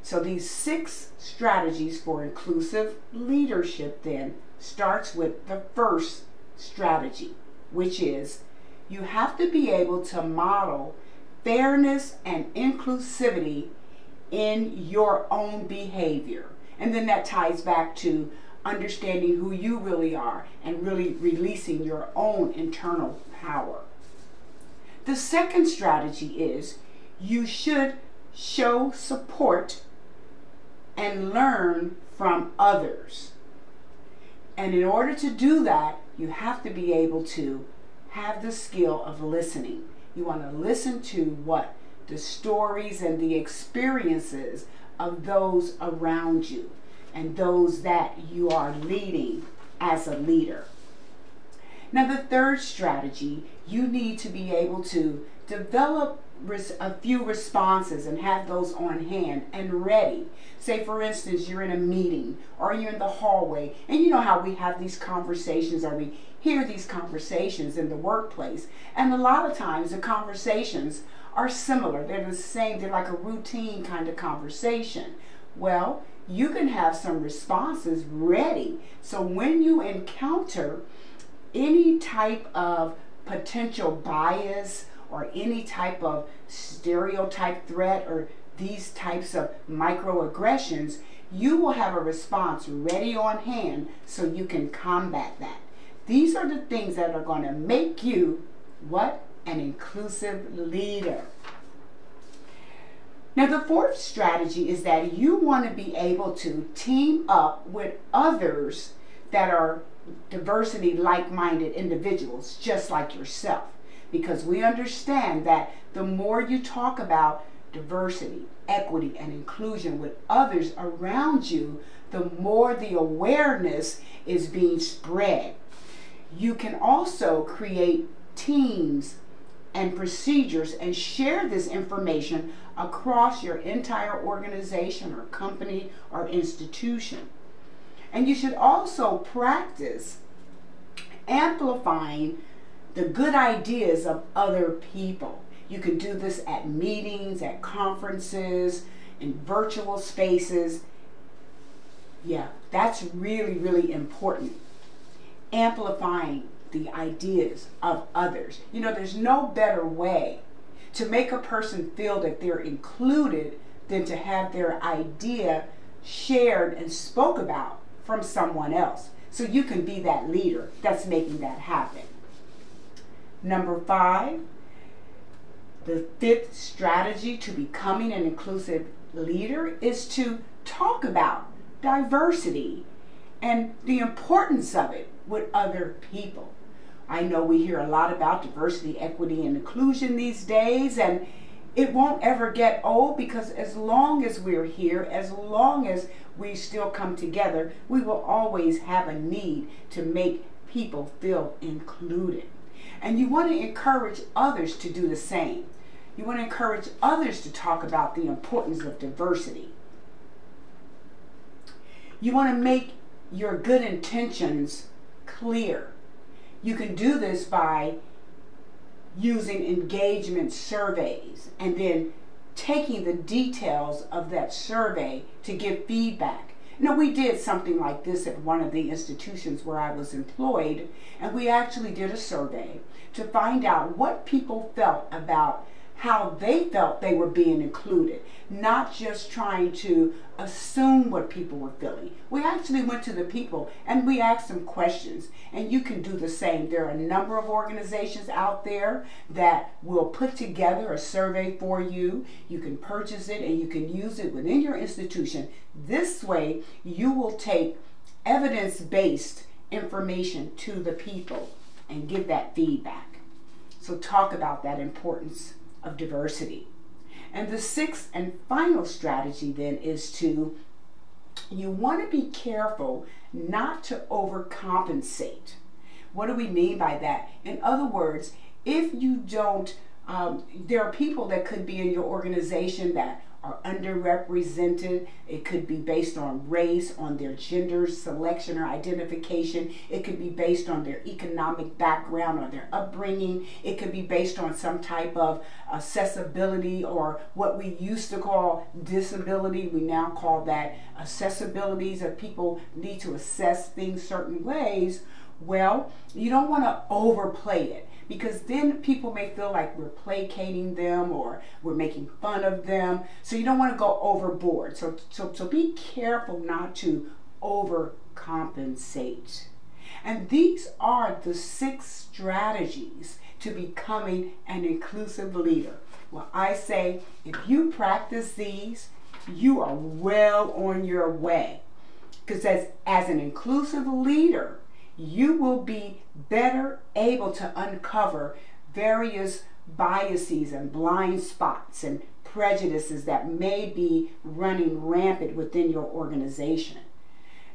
So these 6 strategies for inclusive leadership then starts with the first strategy, which is you have to be able to model fairness and inclusivity in your own behavior. And then that ties back to understanding who you really are and really releasing your own internal power. The second strategy is you should show support and learn from others. And in order to do that, you have to be able to have the skill of listening. You want to listen to what the stories and the experiences of those around you and those that you are leading as a leader. Now, the third strategy, you need to be able to develop a few responses and have those on hand and ready. Say, for instance, you're in a meeting or you're in the hallway, and you know how we have these conversations or we hear these conversations in the workplace. And a lot of times the conversations are similar. They're the same. They're like a routine kind of conversation. Well, you can have some responses ready. So when you encounter any type of potential bias or any type of stereotype threat or these types of microaggressions, you will have a response ready on hand so you can combat that. These are the things that are going to make you what? An inclusive leader. Now, the fourth strategy is that you want to be able to team up with others that are diversity like-minded individuals just like yourself, because we understand that the more you talk about diversity, equity, and inclusion with others around you, the more the awareness is being spread. You can also create teams and procedures and share this information across your entire organization or company or institution. And you should also practice amplifying the good ideas of other people. You can do this at meetings, at conferences, in virtual spaces. Yeah, that's really, really important. Amplifying the ideas of others. You know, there's no better way to make a person feel that they're included than to have their idea shared and spoke about from someone else. So you can be that leader that's making that happen. Number 5, the 5th strategy to becoming an inclusive leader is to talk about diversity and the importance of it with other people. I know we hear a lot about diversity, equity, and inclusion these days, and it won't ever get old, because as long as we're here, as long as we still come together, we will always have a need to make people feel included. And you want to encourage others to do the same. You want to encourage others to talk about the importance of diversity. You want to make your good intentions clear. You can do this by using engagement surveys and then taking the details of that survey to give feedback. You know, we did something like this at one of the institutions where I was employed, and we actually did a survey to find out what people felt about how they felt they were being included, not just trying to assume what people were feeling. We actually went to the people and we asked them questions, and you can do the same. There are a number of organizations out there that will put together a survey for you. You can purchase it and you can use it within your institution. This way you will take evidence-based information to the people and give that feedback. So talk about that importance of diversity. And the 6th and final strategy then is you want to be careful not to overcompensate. What do we mean by that? In other words, if you don't, there are people that could be in your organization that are underrepresented. It could be based on race, on their gender selection or identification. It could be based on their economic background or their upbringing. It could be based on some type of accessibility, or what we used to call disability. We now call that accessibilities, that people need to assess things certain ways. Well, you don't want to overplay it, because then people may feel like we're placating them or we're making fun of them. So you don't want to go overboard. So be careful not to overcompensate. And these are the 6 strategies to becoming an inclusive leader. Well, I say if you practice these, you are well on your way. Because as an inclusive leader, you will be better able to uncover various biases and blind spots and prejudices that may be running rampant within your organization.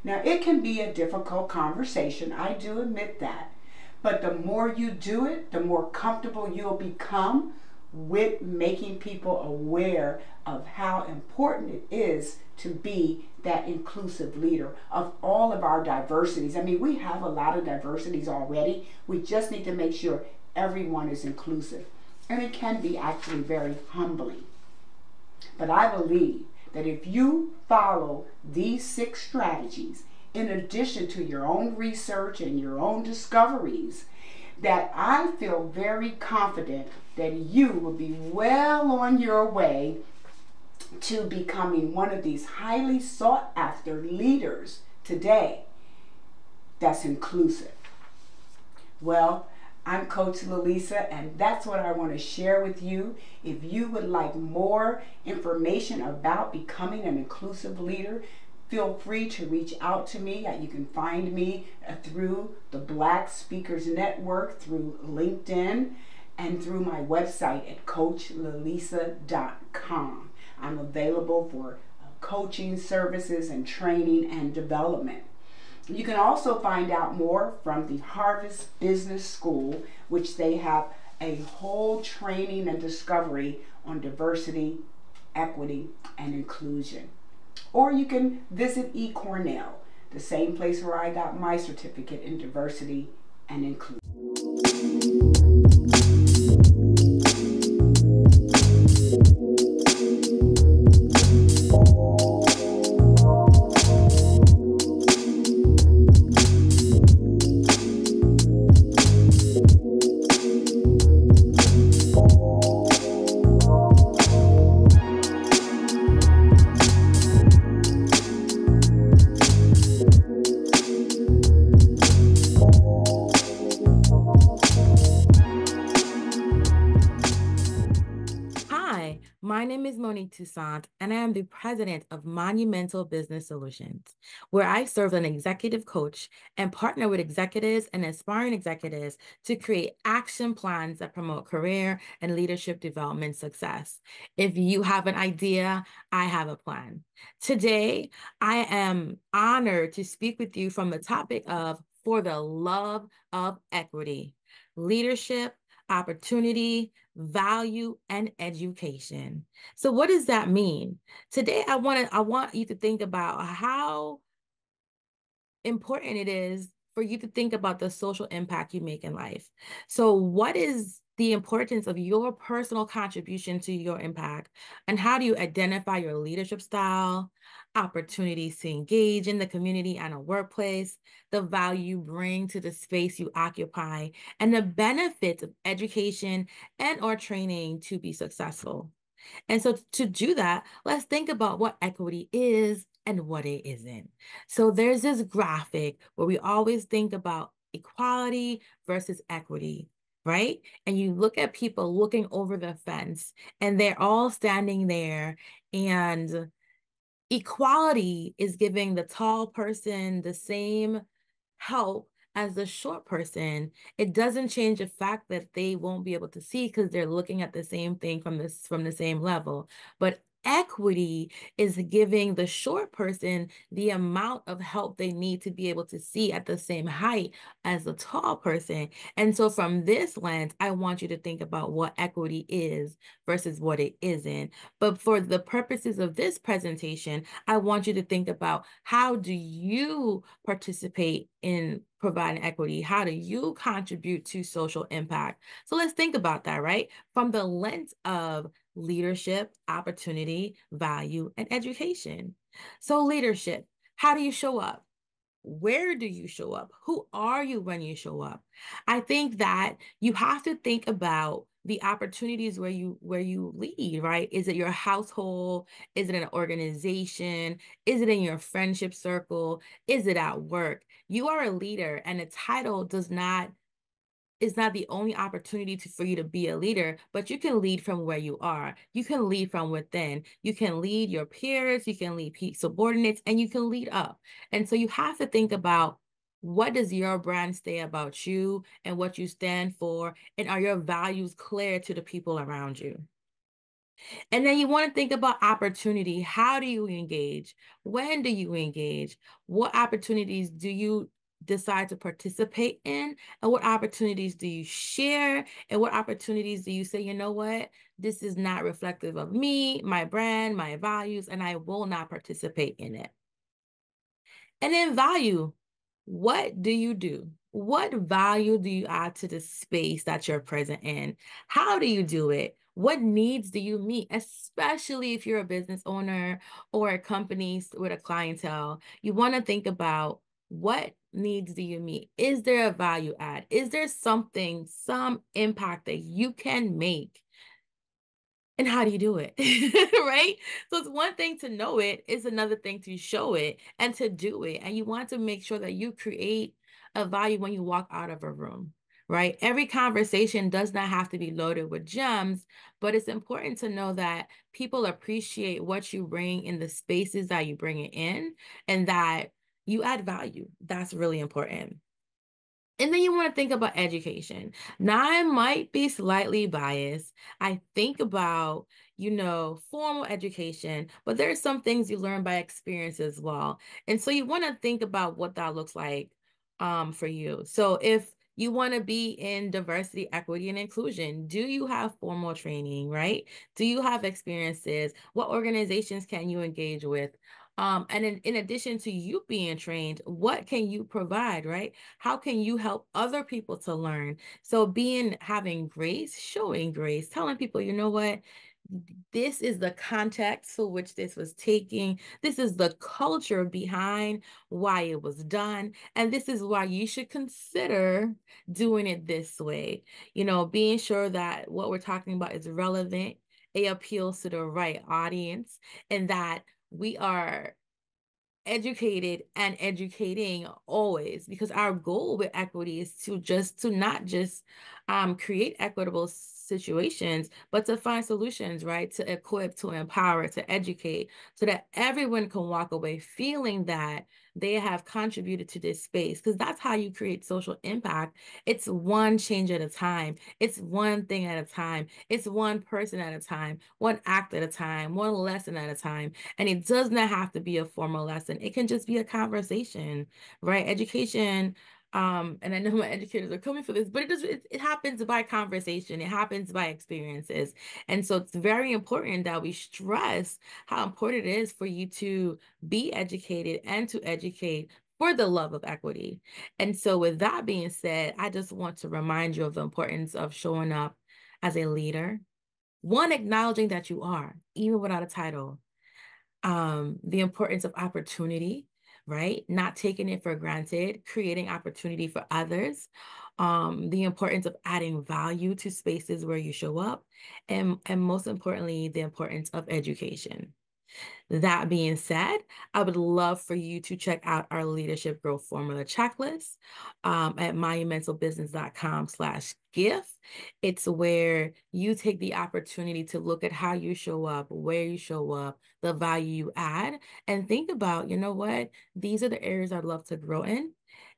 Now, it can be a difficult conversation, I do admit that, but the more you do it, the more comfortable you'll become with making people aware of how important it is to be that inclusive leader of all of our diversities. I mean, we have a lot of diversities already. We just need to make sure everyone is inclusive. And it can be actually very humbling. But I believe that if you follow these 6 strategies, in addition to your own research and your own discoveries, that I feel very confident that you will be well on your way to becoming one of these highly sought after leaders today that's inclusive. Well, I'm Coach Lalisa, and that's what I want to share with you. If you would like more information about becoming an inclusive leader, feel free to reach out to me. You can find me through the Black Speakers Network, through LinkedIn, and through my website at coachlalisa.com. I'm available for coaching services and training and development. You can also find out more from the Harvest Business School, which they have a whole training and discovery on diversity, equity, and inclusion. Or you can visit eCornell, the same place where I got my certificate in diversity and inclusion. My name is Monique Toussaint, and I am the president of Monumental Business Solutions, where I serve as an executive coach and partner with executives and aspiring executives to create action plans that promote career and leadership development success. If you have an idea, I have a plan. Today, I am honored to speak with you from the topic of For the Love of Equity, Leadership, Opportunity, Value, and Education. So what does that mean? Today, I want you to think about how important it is for you to think about the social impact you make in life. So what is the importance of your personal contribution to your impact, and how do you identify your leadership style, opportunities to engage in the community and a workplace, the value you bring to the space you occupy, and the benefits of education and or training to be successful. And so to do that, let's think about what equity is and what it isn't. So there's this graphic where we always think about equality versus equity, right? And you look at people looking over the fence and they're all standing there, and equality is giving the tall person the same help as the short person. It doesn't change the fact that they won't be able to see because they're looking at the same thing from the same level. But Equity is giving the short person the amount of help they need to be able to see at the same height as the tall person. And so from this lens, I want you to think about what equity is versus what it isn't. But for the purposes of this presentation, I want you to think about, how do you participate in providing equity? How do you contribute to social impact? So let's think about that, right? From the lens of leadership, opportunity, value, and education. So leadership, how do you show up? Where do you show up? Who are you when you show up? I think that you have to think about the opportunities where you lead, right? Is it your household? Is it an organization? Is it in your friendship circle? Is it at work? You are a leader, and a title is not the only opportunity for you to be a leader, but you can lead from where you are. You can lead from within. You can lead your peers, you can lead subordinates, and you can lead up. And so you have to think about, what does your brand say about you and what you stand for? And are your values clear to the people around you? And then you want to think about opportunity. How do you engage? When do you engage? What opportunities do you decide to participate in? And what opportunities do you share? And what opportunities do you say, you know what, this is not reflective of me, my brand, my values, and I will not participate in it. And then value. What do you do? What value do you add to the space that you're present in? How do you do it? What needs do you meet? Especially if you're a business owner or a company with a clientele, you want to think about, what needs do you meet? Is there a value add? Is there something, some impact that you can make? And how do you do it? Right? So it's one thing to know it, it's another thing to show it and to do it. And you want to make sure that you create a value when you walk out of a room, right? Every conversation does not have to be loaded with gems, but it's important to know that people appreciate what you bring in the spaces that you bring it in, and that you add value. That's really important. And then you want to think about education. Now, I might be slightly biased. I think about, formal education, but there are some things you learn by experience as well. And so you want to think about what that looks like for you. So if you want to be in diversity, equity, and inclusion, do you have formal training, right? Do you have experiences? What organizations can you engage with? And in addition to you being trained, what can you provide, right? How can you help other people to learn? So having grace, showing grace, telling people, you know what? This is the context for which this was taking. This is the culture behind why it was done. And this is why you should consider doing it this way. Being sure that what we're talking about is relevant, it appeals to the right audience, and that we are educated and educating always, because our goal with equity is to not just create equitable situations, but to find solutions, right? To equip, to empower, to educate, so that everyone can walk away feeling that they have contributed to this space, because that's how you create social impact. It's one change at a time. It's one thing at a time. It's one person at a time, one act at a time, one lesson at a time. And it does not have to be a formal lesson. It can just be a conversation, right? Education, and I know my educators are coming for this, but it happens by conversation. It happens by experiences. And so it's very important that we stress how important it is for you to be educated and to educate for the love of equity. And so with that being said, I just want to remind you of the importance of showing up as a leader. One, acknowledging that you are, even without a title. The importance of opportunity, right? Not taking it for granted, creating opportunity for others. The importance of adding value to spaces where you show up. And most importantly, the importance of education. That being said, I would love for you to check out our leadership growth formula checklist at monumentalbusiness.com/gift. It's where you take the opportunity to look at how you show up, where you show up, the value you add, and think about, you know what, these are the areas I'd love to grow in.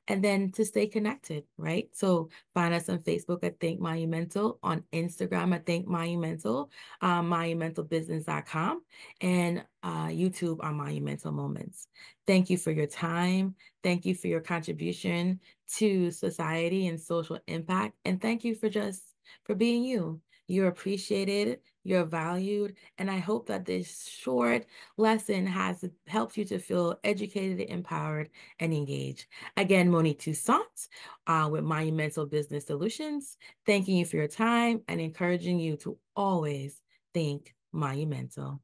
and then to stay connected, right? So find us on Facebook at Think Monumental, on Instagram at Think Monumental, monumentalbusiness.com, and YouTube on Monumental Moments. Thank you for your time. Thank you for your contribution to society and social impact. And thank you for being you. You're appreciated, you're valued, and I hope that this short lesson has helped you to feel educated, empowered, and engaged. Again, Monique Toussaint with Monumental Business Solutions, thanking you for your time and encouraging you to always think monumental.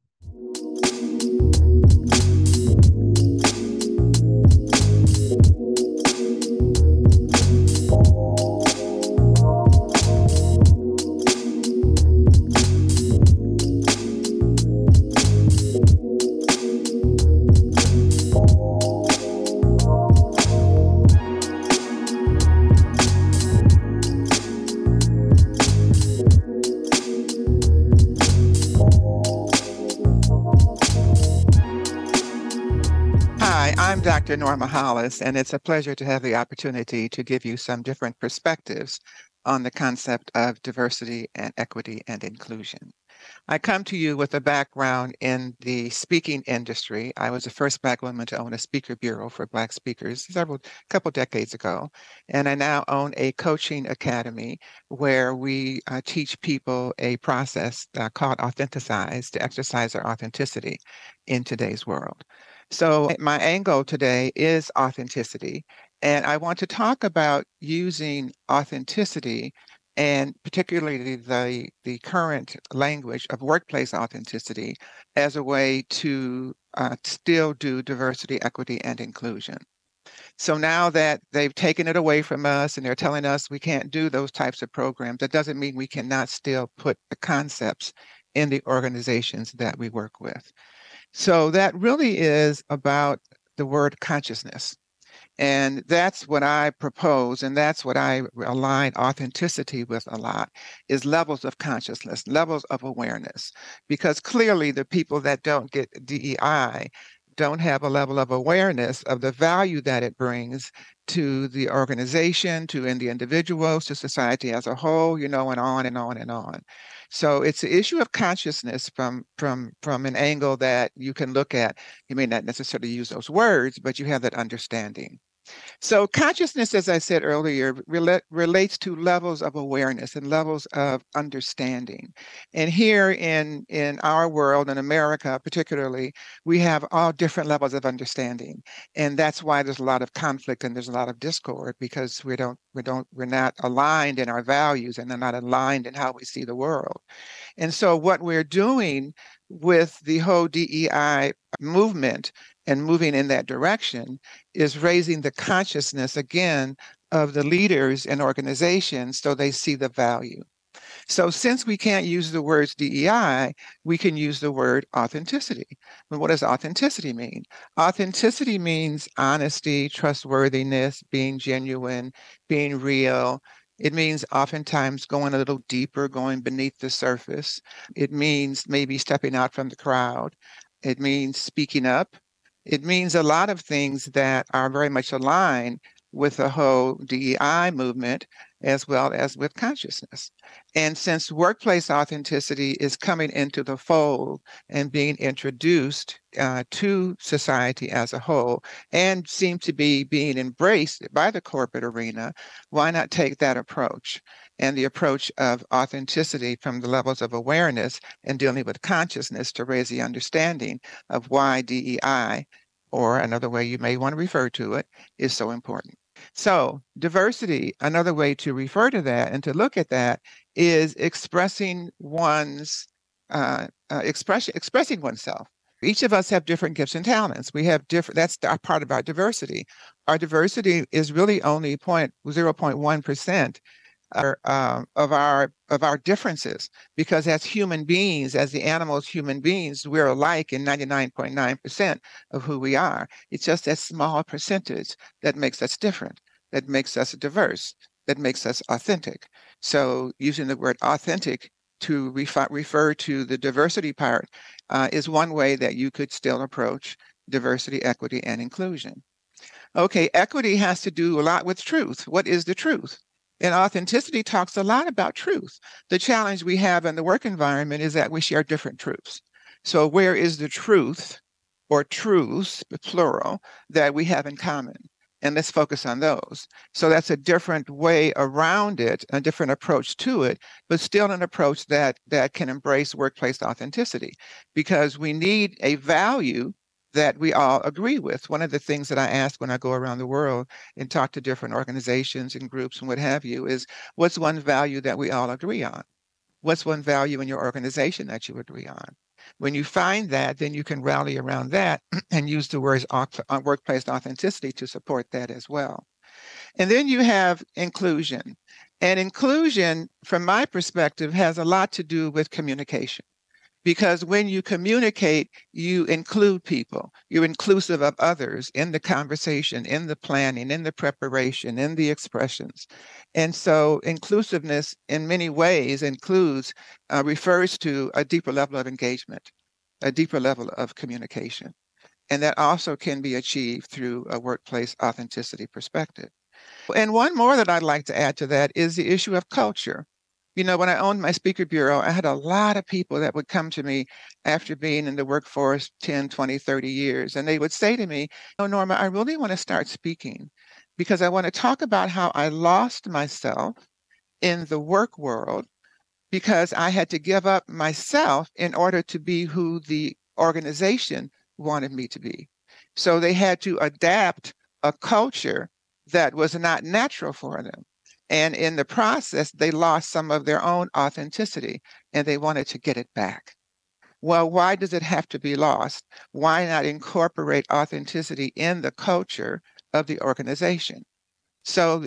I'm Dr. Norma Hollis, and it's a pleasure to have the opportunity to give you some different perspectives on the concept of diversity and equity and inclusion. I come to you with a background in the speaking industry. I was the first Black woman to own a speaker bureau for Black speakers couple decades ago, and I now own a coaching academy where we teach people a process called Authenticize to exercise their authenticity in today's world. So my angle today is authenticity, and I want to talk about using authenticity and particularly the current language of workplace authenticity as a way to still do diversity, equity, and inclusion. So now that they've taken it away from us and they're telling us we can't do those types of programs, that doesn't mean we cannot still put the concepts in the organizations that we work with. So that really is about the word consciousness. And that's what I propose, and that's what I align authenticity with a lot, is levels of consciousness, levels of awareness. Because clearly the people that don't get DEI don't have a level of awareness of the value that it brings to the organization, to the individuals, to society as a whole, and on and on and on. So it's an issue of consciousness from an angle that you can look at. You may not necessarily use those words, but you have that understanding. So consciousness, as I said earlier, relates to levels of awareness and levels of understanding. And here in our world, in America particularly, we have all different levels of understanding. And that's why there's a lot of conflict and there's a lot of discord, because we're not aligned in our values and they're not aligned in how we see the world. And so what we're doing with the whole DEI movement and moving in that direction is raising the consciousness again of the leaders and organizations so they see the value. So since we can't use the words DEI, we can use the word authenticity. But what does authenticity mean? Authenticity means honesty, trustworthiness, being genuine, being real. It means oftentimes going a little deeper, going beneath the surface. It means maybe stepping out from the crowd. It means speaking up. It means a lot of things that are very much aligned with the whole DEI movement, as well as with consciousness. And since workplace authenticity is coming into the fold and being introduced to society as a whole, and seem to be being embraced by the corporate arena, why not take that approach? And the approach of authenticity from the levels of awareness and dealing with consciousness to raise the understanding of why DEI, or another way you may want to refer to it, is so important. So diversity, another way to refer to that and to look at that, is expressing one's expressing oneself. Each of us have different gifts and talents. We have different, that's our part of our diversity. Our diversity is really only 0.1% of our differences, because as human beings, as the animals, human beings, we're alike in 99.9% of who we are. It's just that small percentage that makes us different, that makes us diverse, that makes us authentic. So using the word authentic to refer to the diversity part is one way that you could still approach diversity, equity, and inclusion. Okay, equity has to do a lot with truth. What is the truth? And authenticity talks a lot about truth. The challenge we have in the work environment is that we share different truths. So where is the truth or truths, plural, that we have in common? And let's focus on those. So that's a different way around it, a different approach to it, but still an approach that can embrace workplace authenticity, because we need a value that we all agree with. One of the things that I ask when I go around the world and talk to different organizations and groups and what have you is, what's one value that we all agree on? What's one value in your organization that you agree on? When you find that, then you can rally around that and use the words workplace authenticity to support that as well. And then you have inclusion. And inclusion, from my perspective, has a lot to do with communication. Because when you communicate, you include people. You're inclusive of others in the conversation, in the planning, in the preparation, in the expressions. And so inclusiveness in many ways refers to a deeper level of engagement, a deeper level of communication. And that also can be achieved through a workplace authenticity perspective. And one more that I'd like to add to that is the issue of culture. You know, when I owned my speaker bureau, I had a lot of people that would come to me after being in the workforce 10, 20, 30 years. And they would say to me, "Oh, Norma, I really want to start speaking because I want to talk about how I lost myself in the work world because I had to give up myself in order to be who the organization wanted me to be." So they had to adapt a culture that was not natural for them. And in the process, they lost some of their own authenticity and they wanted to get it back. Well, why does it have to be lost? Why not incorporate authenticity in the culture of the organization? So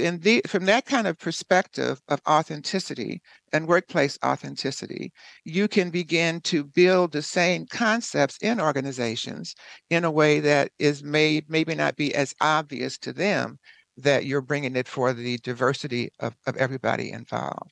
from that kind of perspective of authenticity and workplace authenticity, you can begin to build the same concepts in organizations in a way that is maybe not be as obvious to them that you're bringing it for the diversity of everybody involved.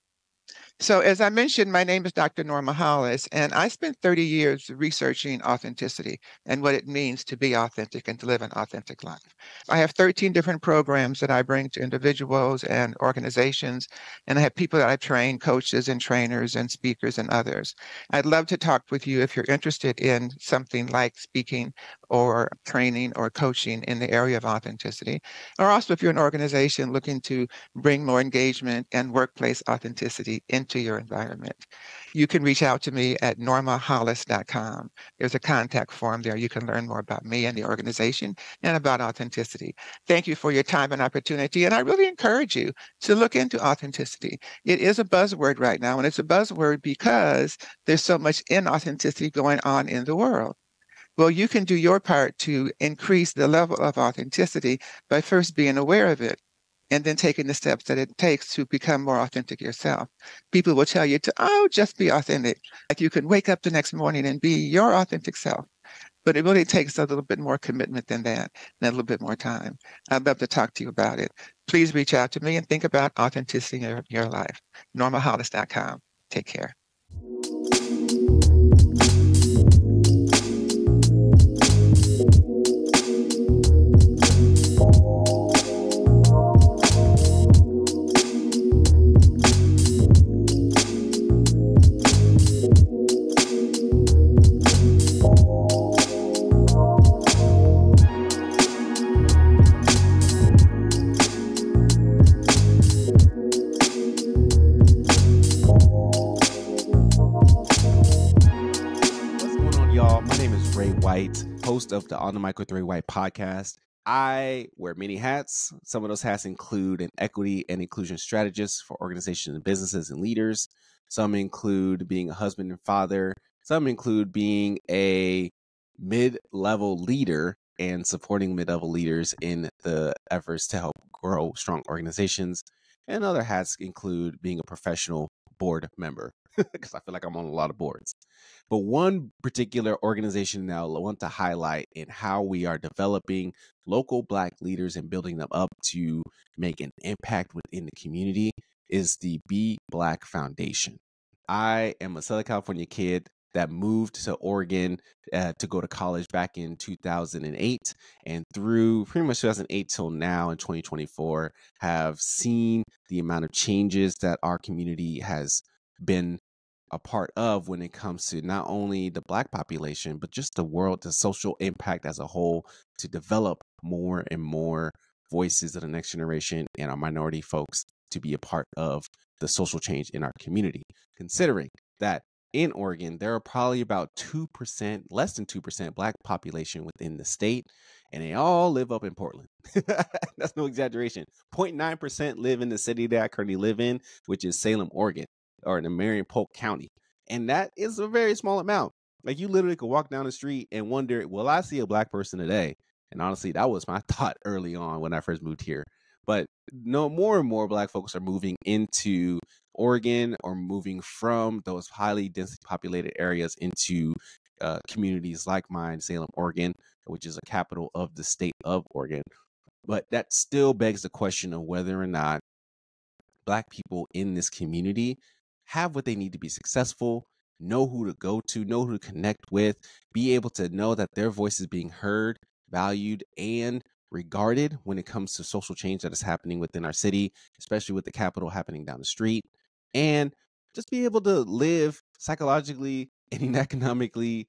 So as I mentioned, my name is Dr. Norma Hollis, and I spent 30 years researching authenticity and what it means to be authentic and to live an authentic life. I have 13 different programs that I bring to individuals and organizations, and I have people that I train, coaches and trainers and speakers and others. I'd love to talk with you if you're interested in something like speaking or training or coaching in the area of authenticity, or also if you're an organization looking to bring more engagement and workplace authenticity into your environment. You can reach out to me at normahollis.com. There's a contact form there. You can learn more about me and the organization and about authenticity. Thank you for your time and opportunity. And I really encourage you to look into authenticity. It is a buzzword right now, and it's a buzzword because there's so much inauthenticity going on in the world. Well, you can do your part to increase the level of authenticity by first being aware of it and then taking the steps that it takes to become more authentic yourself. People will tell you just be authentic. Like you can wake up the next morning and be your authentic self. But it really takes a little bit more commitment than that and a little bit more time. I'd love to talk to you about it. Please reach out to me and think about authenticity in your life. normahollis.com. Take care. Host of the On the Mic with Ray White podcast. I wear many hats. Some of those hats include an equity and inclusion strategist for organizations and businesses and leaders. Some include being a husband and father. Some include being a mid-level leader and supporting mid-level leaders in the efforts to help grow strong organizations. And other hats include being a professional board member, because I feel like I'm on a lot of boards. But one particular organization now I want to highlight in how we are developing local Black leaders and building them up to make an impact within the community is the Be Black Foundation. I am a Southern California kid. that moved to Oregon to go to college back in 2008, and through pretty much 2008 till now in 2024 have seen the amount of changes that our community has been a part of when it comes to not only the Black population, but just the world, the social impact as a whole, to develop more and more voices of the next generation and our minority folks to be a part of the social change in our community. Considering that in Oregon, there are probably about 2%, less than 2% Black population within the state, and they all live up in Portland. That's no exaggeration. 0.9% live in the city that I currently live in, which is Salem, Oregon, or in Marion-Polk County. And that is a very small amount. Like, you literally could walk down the street and wonder, will I see a Black person today? And honestly, that was my thought early on when I first moved here. But no, more and more Black folks are moving into Oregon or moving from those highly densely populated areas into communities like mine, Salem, Oregon, which is a capital of the state of Oregon. But that still begs the question of whether or not Black people in this community have what they need to be successful, know who to go to, know who to connect with, be able to know that their voice is being heard, valued, and regarded when it comes to social change that is happening within our city, especially with the Capitol happening down the street, and just be able to live psychologically and economically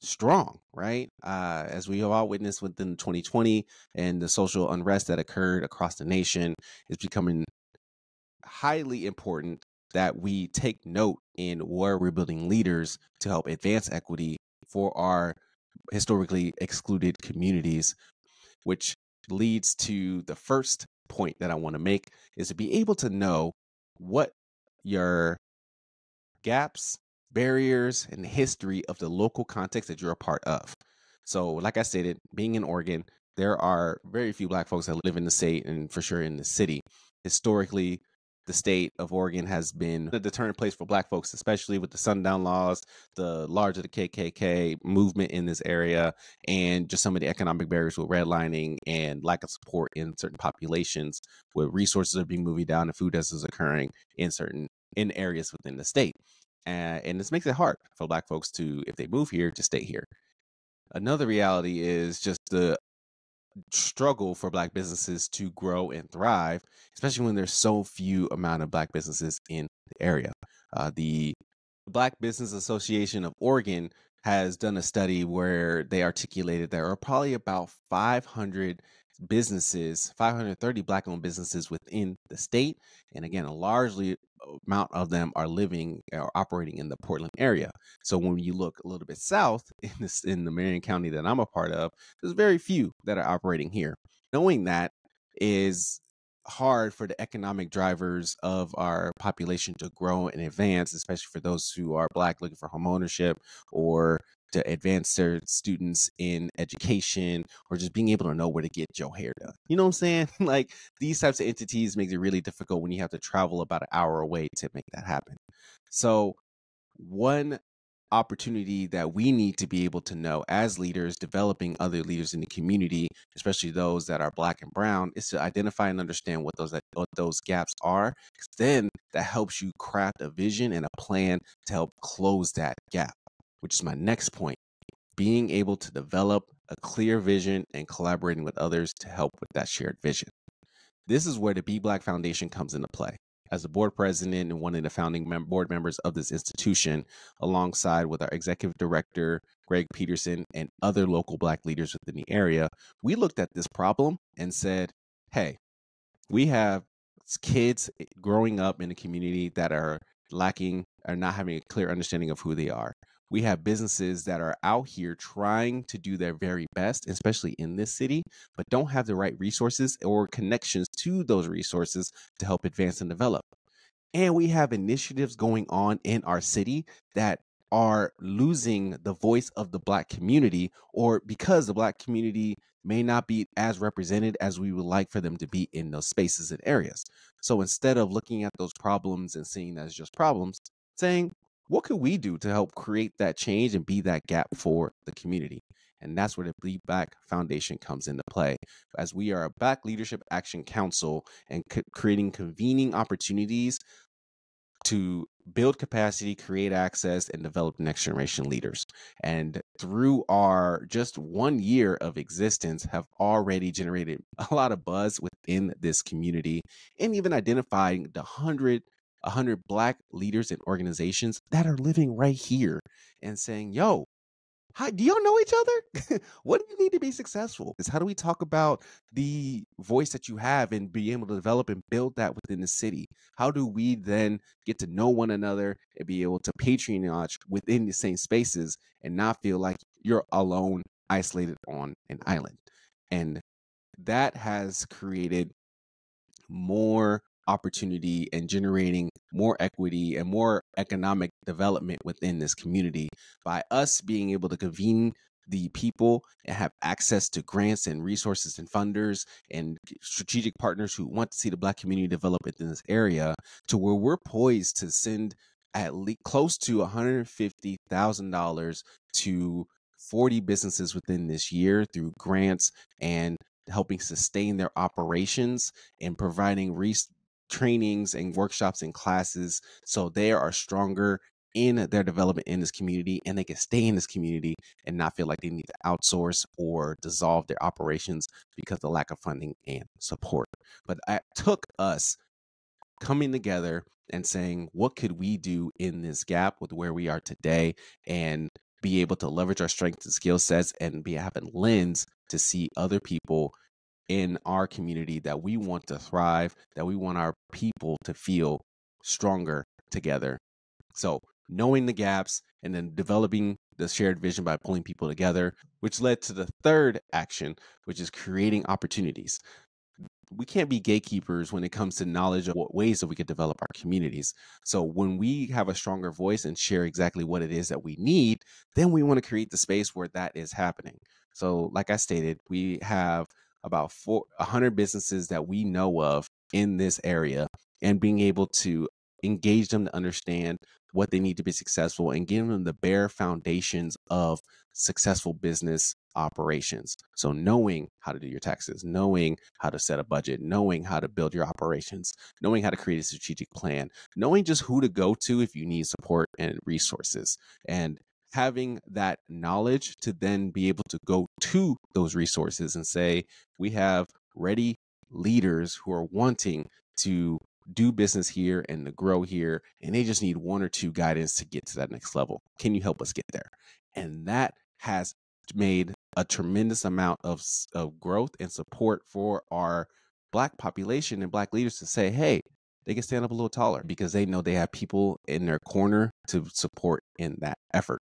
strong, right? As we have all witnessed within 2020 and the social unrest that occurred across the nation, is becoming highly important that we take note in where we're building leaders to help advance equity for our historically excluded communities, which leads to the first point that I want to make, is to be able to know what your gaps, barriers, and history of the local context that you're a part of. So, like I stated, being in Oregon, there are very few Black folks that live in the state and for sure in the city. Historically, the state of Oregon has been a deterrent place for Black folks, especially with the sundown laws, the larger the KKK movement in this area, and just some of the economic barriers with redlining and lack of support in certain populations, where resources are being moved down and food deserts is occurring in areas within the state. And this makes it hard for Black folks to, if they move here, to stay here. Another reality is just the struggle for Black businesses to grow and thrive, especially when there's so few amount of Black businesses in the area. The Black Business Association of Oregon has done a study where they articulated there are probably about 500 businesses, 530 Black-owned businesses within the state. And again, a largely amount of them are living or operating in the Portland area. So when you look a little bit south in the Marion County that I'm a part of, there's very few that are operating here. Knowing that is hard for the economic drivers of our population to grow and advance, especially for those who are Black looking for home ownership or to advance their students in education, or just being able to know where to get your hair done. You know what I'm saying? Like, these types of entities makes it really difficult when you have to travel about an hour away to make that happen. So one opportunity that we need to be able to know as leaders, developing other leaders in the community, especially those that are Black and brown, is to identify and understand what those gaps are. Because then that helps you craft a vision and a plan to help close that gap, which is my next point. Being able to develop a clear vision and collaborating with others to help with that shared vision. This is where the Be Black Foundation comes into play. As the board president and one of the founding board members of this institution, alongside with our executive director, Greg Peterson, and other local Black leaders within the area, we looked at this problem and said, hey, we have kids growing up in a community that are lacking or not having a clear understanding of who they are. We have businesses that are out here trying to do their very best, especially in this city, but don't have the right resources or connections to those resources to help advance and develop. And we have initiatives going on in our city that are losing the voice of the Black community, or because the Black community may not be as represented as we would like for them to be in those spaces and areas. So instead of looking at those problems and seeing that as just problems, saying, what could we do to help create that change and be that gap for the community? And that's where the Be Black Foundation comes into play, as we are a Black Leadership Action Council and creating convening opportunities to build capacity, create access, and develop next generation leaders. And through our just 1 year of existence, have already generated a lot of buzz within this community, and even identifying the 100 Black leaders and organizations that are living right here and saying, yo, hi, do y'all know each other? What do you need to be successful? Is how do we talk about the voice that you have and be able to develop and build that within the city? How do we then get to know one another and be able to patronage within the same spaces and not feel like you're alone, isolated on an island? And that has created more opportunity and generating more equity and more economic development within this community by us being able to convene the people and have access to grants and resources and funders and strategic partners who want to see the Black community develop within this area, to where we're poised to send at least close to $150,000 to 40 businesses within this year through grants and helping sustain their operations and providing trainings and workshops and classes so they are stronger in their development in this community, and they can stay in this community and not feel like they need to outsource or dissolve their operations because of the lack of funding and support. But it took us coming together and saying, what could we do in this gap with where we are today, and be able to leverage our strengths and skill sets and have a lens to see other people in our community that we want to thrive, that we want our people to feel stronger together. So knowing the gaps and then developing the shared vision by pulling people together, which led to the third action, which is creating opportunities. We can't be gatekeepers when it comes to knowledge of what ways that we could develop our communities. So when we have a stronger voice and share exactly what it is that we need, then we want to create the space where that is happening. So like I stated, we have about 100 businesses that we know of in this area, and being able to engage them to understand what they need to be successful and give them the bare foundations of successful business operations. So knowing how to do your taxes, knowing how to set a budget, knowing how to build your operations, knowing how to create a strategic plan, knowing just who to go to if you need support and resources, and having that knowledge to then be able to go to those resources and say, we have ready leaders who are wanting to do business here and to grow here, and they just need one or two guidance to get to that next level. Can you help us get there? And that has made a tremendous amount of growth and support for our Black population and Black leaders to say, hey, they can stand up a little taller because they know they have people in their corner to support in that effort.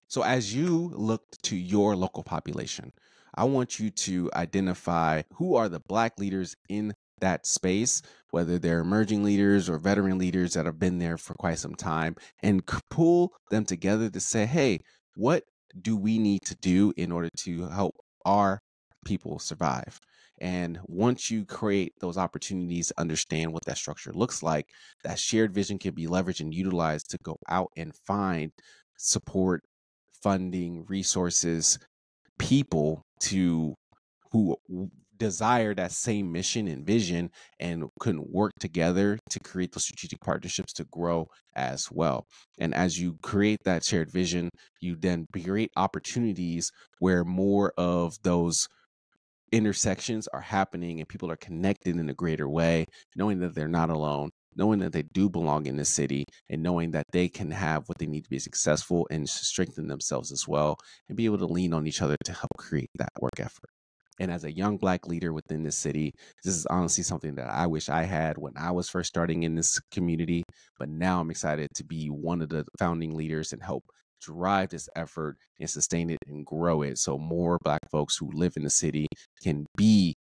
So as you look to your local population, I want you to identify who are the Black leaders in that space, whether they're emerging leaders or veteran leaders that have been there for quite some time, and pull them together to say, hey, what do we need to do in order to help our people survive? And once you create those opportunities to understand what that structure looks like, that shared vision can be leveraged and utilized to go out and find support, funding, resources, people who desire that same mission and vision and can work together to create those strategic partnerships to grow as well. And as you create that shared vision, you then create opportunities where more of those intersections are happening and people are connected in a greater way, knowing that they're not alone, knowing that they do belong in this city, and knowing that they can have what they need to be successful and strengthen themselves as well, and be able to lean on each other to help create that work effort. And as a young Black leader within this city, this is honestly something that I wish I had when I was first starting in this community. But now I'm excited to be one of the founding leaders and help drive this effort and sustain it and grow it so more Black folks who live in the city can be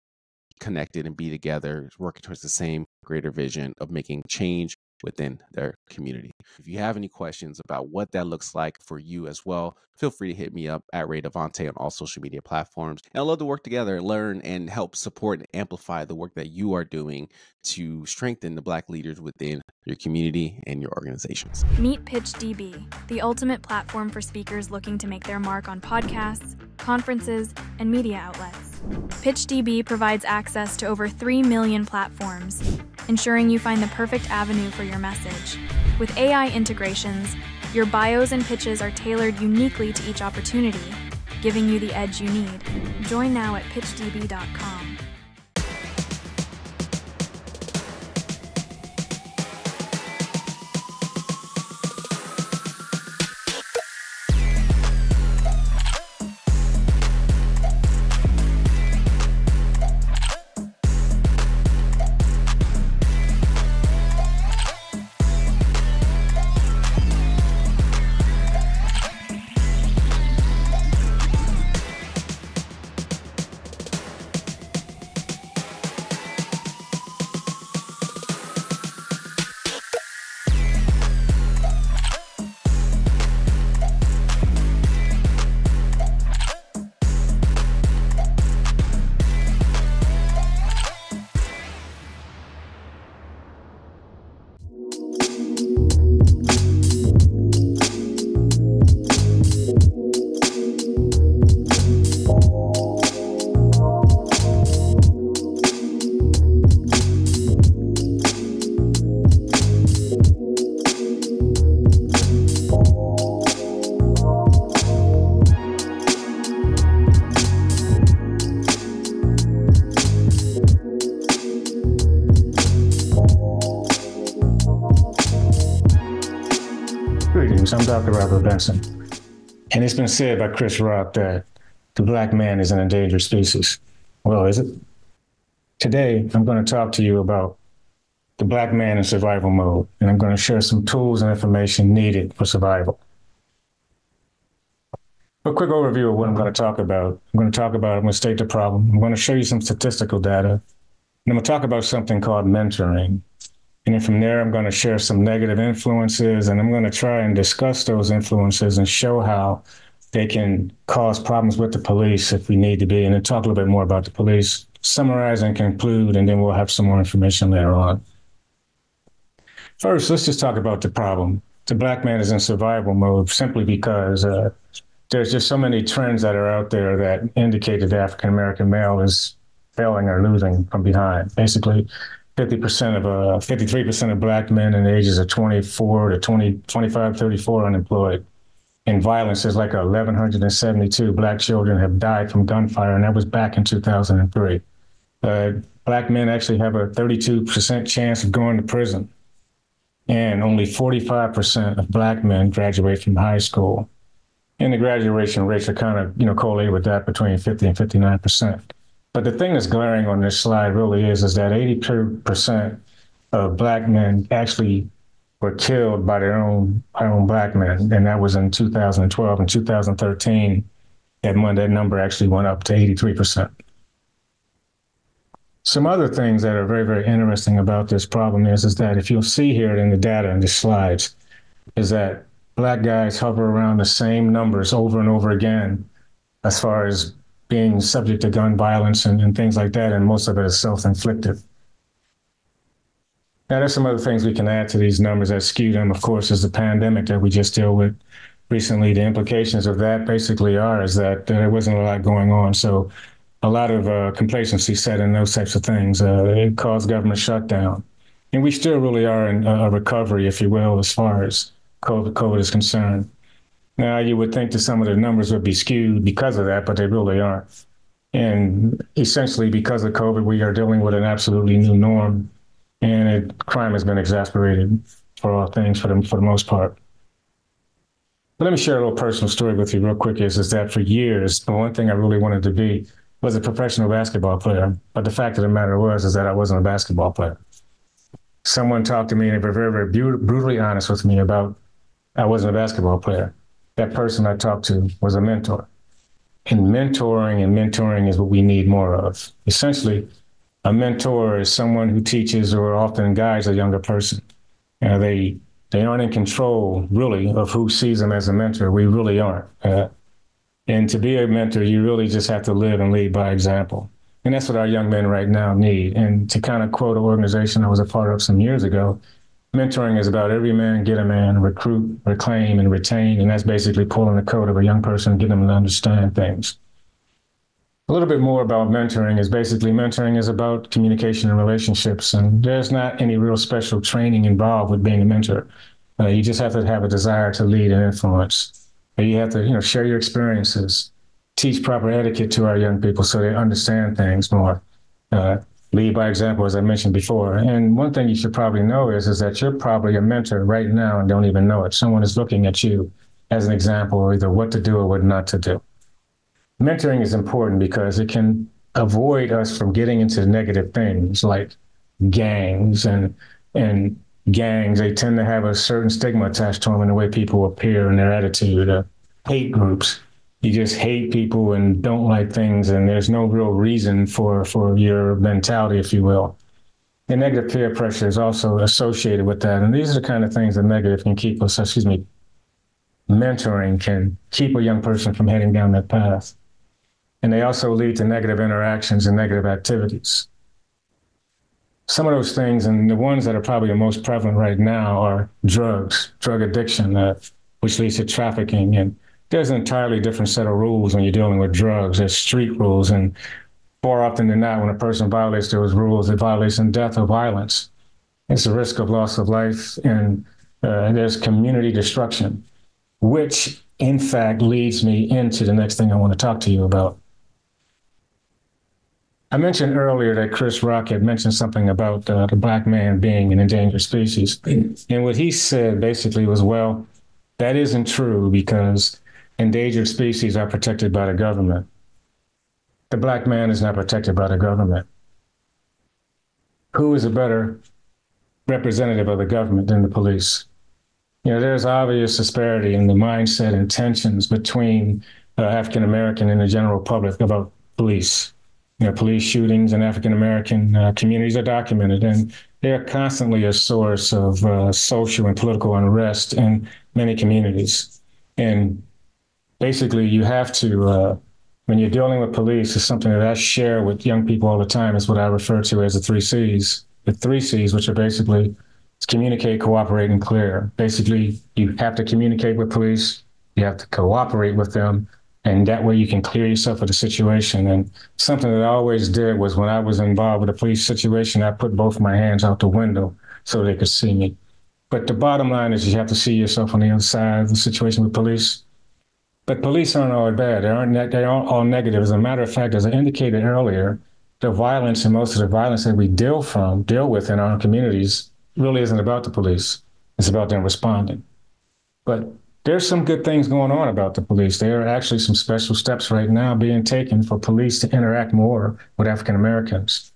connected and be together, working towards the same greater vision of making change within their community. If you have any questions about what that looks like for you as well, feel free to hit me up at Ray Devante on all social media platforms. And I'd love to work together, learn, and help support and amplify the work that you are doing to strengthen the Black leaders within your community and your organizations. Meet PitchDB, the ultimate platform for speakers looking to make their mark on podcasts, conferences, and media outlets. PitchDB provides access to over 3 million platforms, ensuring you find the perfect avenue for your message. With AI integrations, your bios and pitches are tailored uniquely to each opportunity, giving you the edge you need. Join now at pitchdb.com. Greetings, I'm Dr. Robert Benson, and it's been said by Chris Rock that the Black man is an endangered species. Well, is it? Today, I'm going to talk to you about the Black man in survival mode, and I'm going to share some tools and information needed for survival. A quick overview of what I'm going to talk about. I'm going to state the problem. I'm going to show you some statistical data, and I'm going to talk about something called mentoring. And then from there, I'm going to share some negative influences, and I'm going to try and discuss those influences and show how they can cause problems with the police if we need to be, and then talk a little bit more about the police, summarize and conclude, and then we'll have some more information later on. First, let's just talk about the problem. The Black man is in survival mode simply because there's just so many trends that are out there that indicate that the African-American male is failing or losing from behind. Basically, 53% of Black men in the ages of 24 to 25, 34 unemployed. In violence, there's like 1,172 Black children have died from gunfire, and that was back in 2003. Black men actually have a 32% chance of going to prison, and only 45% of Black men graduate from high school. And the graduation rates are kind of, correlated with that between 50 and 59%. But the thing that's glaring on this slide really is that 82% of Black men actually were killed by their own Black men, and that was in 2012. In 2013, that number actually went up to 83%. Some other things that are very, very interesting about this problem is that if you'll see here in the data in the slides, is that Black guys hover around the same numbers over and over again as far as being subject to gun violence and things like that, and most of it is self-inflicted. Now, there's some other things we can add to these numbers that skew them, of course, is the pandemic that we just dealt with recently. The implications of that basically is that there wasn't a lot going on. So a lot of complacency set in those types of things. It caused government shutdown. And we still really are in a recovery, if you will, as far as COVID is concerned. Now, you would think that some of the numbers would be skewed because of that, but they really aren't. And essentially, because of COVID, we are dealing with an absolutely new norm, and crime has been exacerbated for all things for the most part. But let me share a little personal story with you real quick is that for years, the one thing I really wanted to be was a professional basketball player. But the fact of the matter is that I wasn't a basketball player. Someone talked to me and they were very, very brutally honest with me about I wasn't a basketball player. That person I talked to was a mentor. And mentoring is what we need more of. Essentially, a mentor is someone who teaches or often guides a younger person. They aren't in control, really, of who sees them as a mentor. We really aren't. And to be a mentor, you really just have to live and lead by example. And that's what our young men right now need. And to kind of quote an organization I was a part of some years ago, mentoring is about every man get a man, recruit, reclaim, and retain. And that's basically pulling the coat of a young person, getting them to understand things. A little bit more about mentoring is about communication and relationships. And there's not any real special training involved with being a mentor. You just have to have a desire to lead and influence. You have to, share your experiences, teach proper etiquette to our young people so they understand things more. Lead by example, as I mentioned before. And one thing you should probably know is that you're probably a mentor right now and don't even know it. Someone is looking at you as an example of either what to do or what not to do. Mentoring is important because it can avoid us from getting into negative things like gangs and gangs. They tend to have a certain stigma attached to them in the way people appear and their attitude. Hate groups. You just hate people and don't like things, and there's no real reason for your mentality, if you will. And negative peer pressure is also associated with that. And these are the kind of things that mentoring can keep a young person from heading down that path. And they also lead to negative interactions and negative activities. Some of those things, and the ones that are probably the most prevalent right now, are drugs, drug addiction, which leads to trafficking. And there's an entirely different set of rules when you're dealing with drugs. There's street rules, and more often than not, when a person violates those rules, it violates in death or violence. It's a risk of loss of life, and there's community destruction, which in fact leads me into the next thing I want to talk to you about. I mentioned earlier that Chris Rock had mentioned something about the black man being an endangered species. And what he said basically was, well, that isn't true because endangered species are protected by the government. The black man is not protected by the government. Who is a better representative of the government than the police? There's obvious disparity in the mindset and tensions between African American and the general public about police. Police shootings in African American communities are documented, and they are constantly a source of social and political unrest in many communities. And basically, you have to, when you're dealing with police, it's something that I share with young people all the time. It's what I refer to as the 3 C's. The 3 C's, which are basically communicate, cooperate, and clear. Basically, you have to communicate with police, you have to cooperate with them, and that way you can clear yourself of the situation. And something that I always did was when I was involved with a police situation, I put both my hands out the window so they could see me. But the bottom line is you have to see yourself on the other side of the situation with police. But police aren't all bad. They aren't all negative. As a matter of fact, as I indicated earlier, the violence and most of the violence that we deal with in our communities really isn't about the police. It's about them responding. But there's some good things going on about the police. There are actually some special steps right now being taken for police to interact more with African Americans.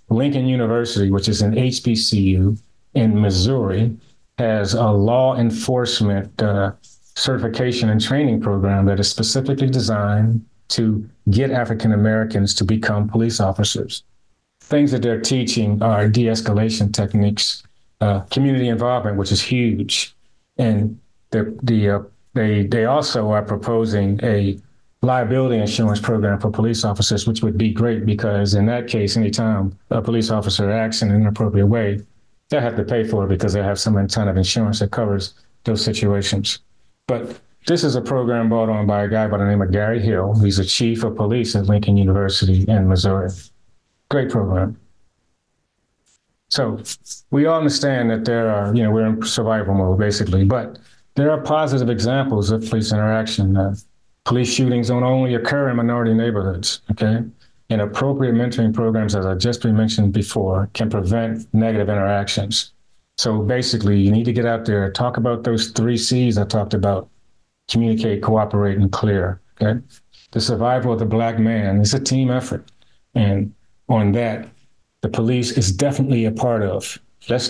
Lincoln University, which is an HBCU in Missouri, has a law enforcement certification and training program that is specifically designed to get African Americans to become police officers. Things that they're teaching are de-escalation techniques, community involvement, which is huge, and they also are proposing a liability insurance program for police officers, which would be great because in that case, anytime a police officer acts in an inappropriate way, they'll have to pay for it because they have some kind of insurance that covers those situations. But this is a program brought on by a guy by the name of Gary Hill. He's the chief of police at Lincoln University in Missouri. Great program. So we all understand that there are, we're in survival mode basically, but there are positive examples of police interaction. Police shootings don't only occur in minority neighborhoods, okay? And appropriate mentoring programs, as I just mentioned before, can prevent negative interactions. So basically, you need to get out there, talk about those 3 C's I talked about: communicate, cooperate, and clear, okay? The survival of the black man is a team effort. And on that, the police is definitely a part of. Let's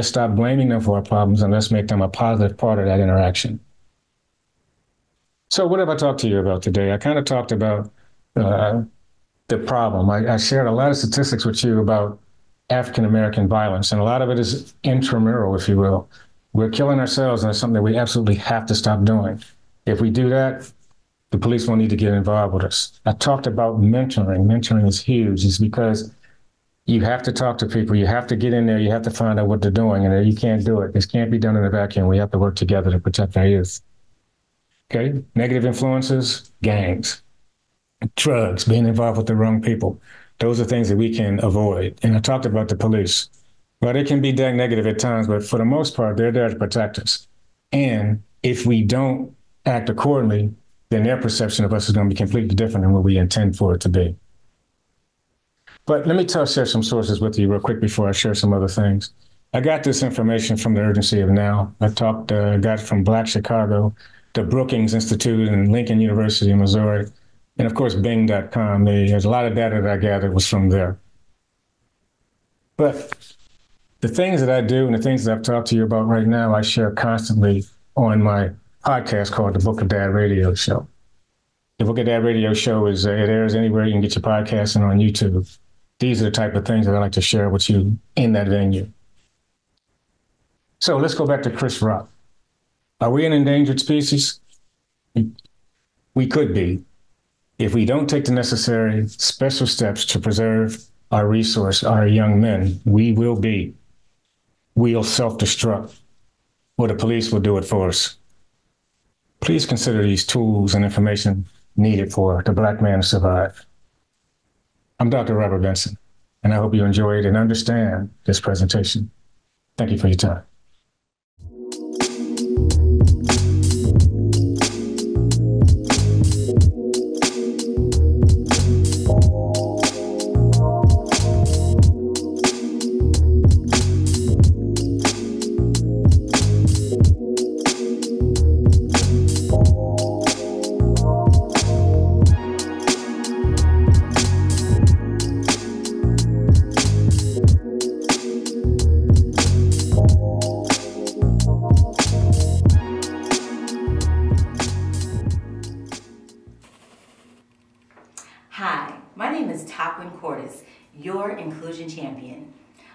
stop blaming them for our problems and let's make them a positive part of that interaction. So what have I talked to you about today? I kind of talked about the problem. I shared a lot of statistics with you about African-American violence, and a lot of it is intramural, if you will. We're killing ourselves, and it's something that we absolutely have to stop doing. If we do that, the police won't need to get involved with us. I talked about mentoring. Mentoring is huge. It's because you have to talk to people. You have to get in there. You have to find out what they're doing, and you can't do it. This can't be done in a vacuum. We have to work together to protect our youth. Okay? Negative influences, gangs, drugs, being involved with the wrong people. Those are things that we can avoid. And I talked about the police. Well, they can be dang negative at times, but for the most part, they're there to protect us. And if we don't act accordingly, then their perception of us is going to be completely different than what we intend for it to be. But let me share some sources with you real quick before I share some other things. I got this information from the urgency of now. I got it from Black Chicago, the Brookings Institute, and Lincoln University in Missouri, and of course, Bing.com. There's a lot of data that I gathered was from there. But the things that I do and the things that I've talked to you about right now, I share constantly on my podcast called The Book of Dad Radio Show. The Book of Dad Radio Show it airs anywhere you can get your podcast and on YouTube. These are the type of things that I like to share with you in that venue. So let's go back to Chris Rock. Are we an endangered species? We could be if we don't take the necessary special steps to preserve our resource, our young men. We'll self-destruct, or the police will do it for us. Please consider these tools and information needed for the Black man to survive. I'm Dr. Robert Benson, and I hope you enjoyed and understand this presentation. Thank you for your time.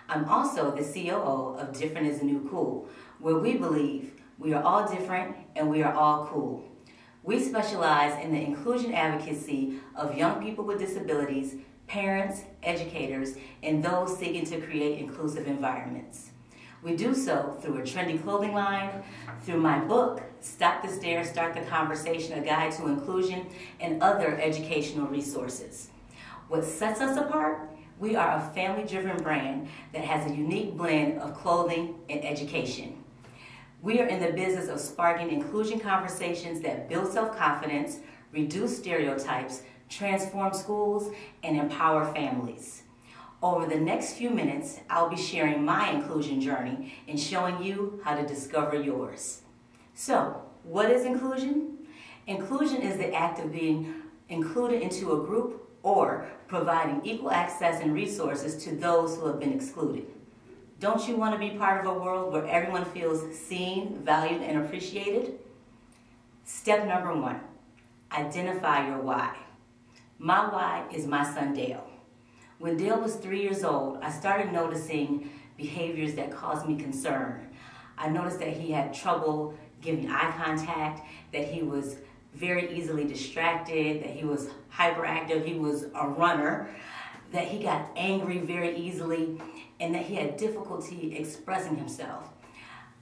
I'm also the COO of Different is the New Cool, where we believe we are all different and we are all cool. We specialize in the inclusion advocacy of young people with disabilities, parents, educators, and those seeking to create inclusive environments. We do so through a trendy clothing line, through my book, Stop the Stare, Start the Conversation, A Guide to Inclusion, and other educational resources. What sets us apart? We are a family-driven brand that has a unique blend of clothing and education. We are in the business of sparking inclusion conversations that build self-confidence, reduce stereotypes, transform schools, and empower families. Over the next few minutes, I'll be sharing my inclusion journey and showing you how to discover yours. So, what is inclusion? Inclusion is the act of being included into a group or providing equal access and resources to those who have been excluded. Don't you want to be part of a world where everyone feels seen, valued, and appreciated? Step number 1, identify your why. My why is my son Dale. When Dale was 3 years old, I started noticing behaviors that caused me concern. I noticed that he had trouble giving eye contact, that he was very easily distracted, that he was hyperactive, he was a runner, that he got angry very easily, and that he had difficulty expressing himself.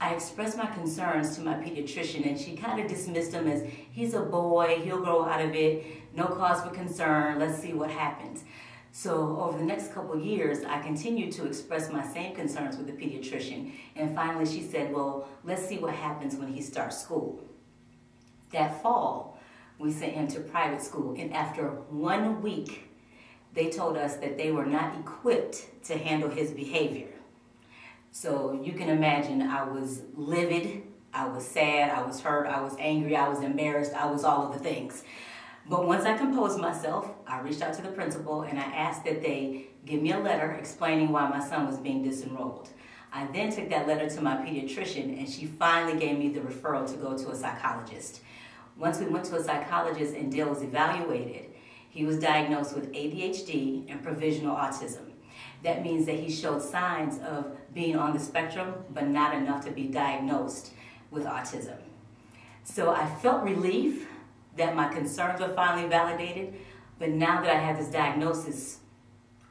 I expressed my concerns to my pediatrician, and she kind of dismissed him as, he's a boy, he'll grow out of it, no cause for concern, let's see what happens. So over the next couple of years, I continued to express my same concerns with the pediatrician, and finally she said, well, let's see what happens when he starts school. That fall, we sent him to private school, and after 1 week, they told us that they were not equipped to handle his behavior. So you can imagine I was livid, I was sad, I was hurt, I was angry, I was embarrassed, I was all of the things. But once I composed myself, I reached out to the principal and I asked that they give me a letter explaining why my son was being disenrolled. I then took that letter to my pediatrician, and she finally gave me the referral to go to a psychologist. Once we went to a psychologist and Dale was evaluated, he was diagnosed with ADHD and provisional autism. That means that he showed signs of being on the spectrum, but not enough to be diagnosed with autism. So I felt relief that my concerns were finally validated, but now that I have this diagnosis,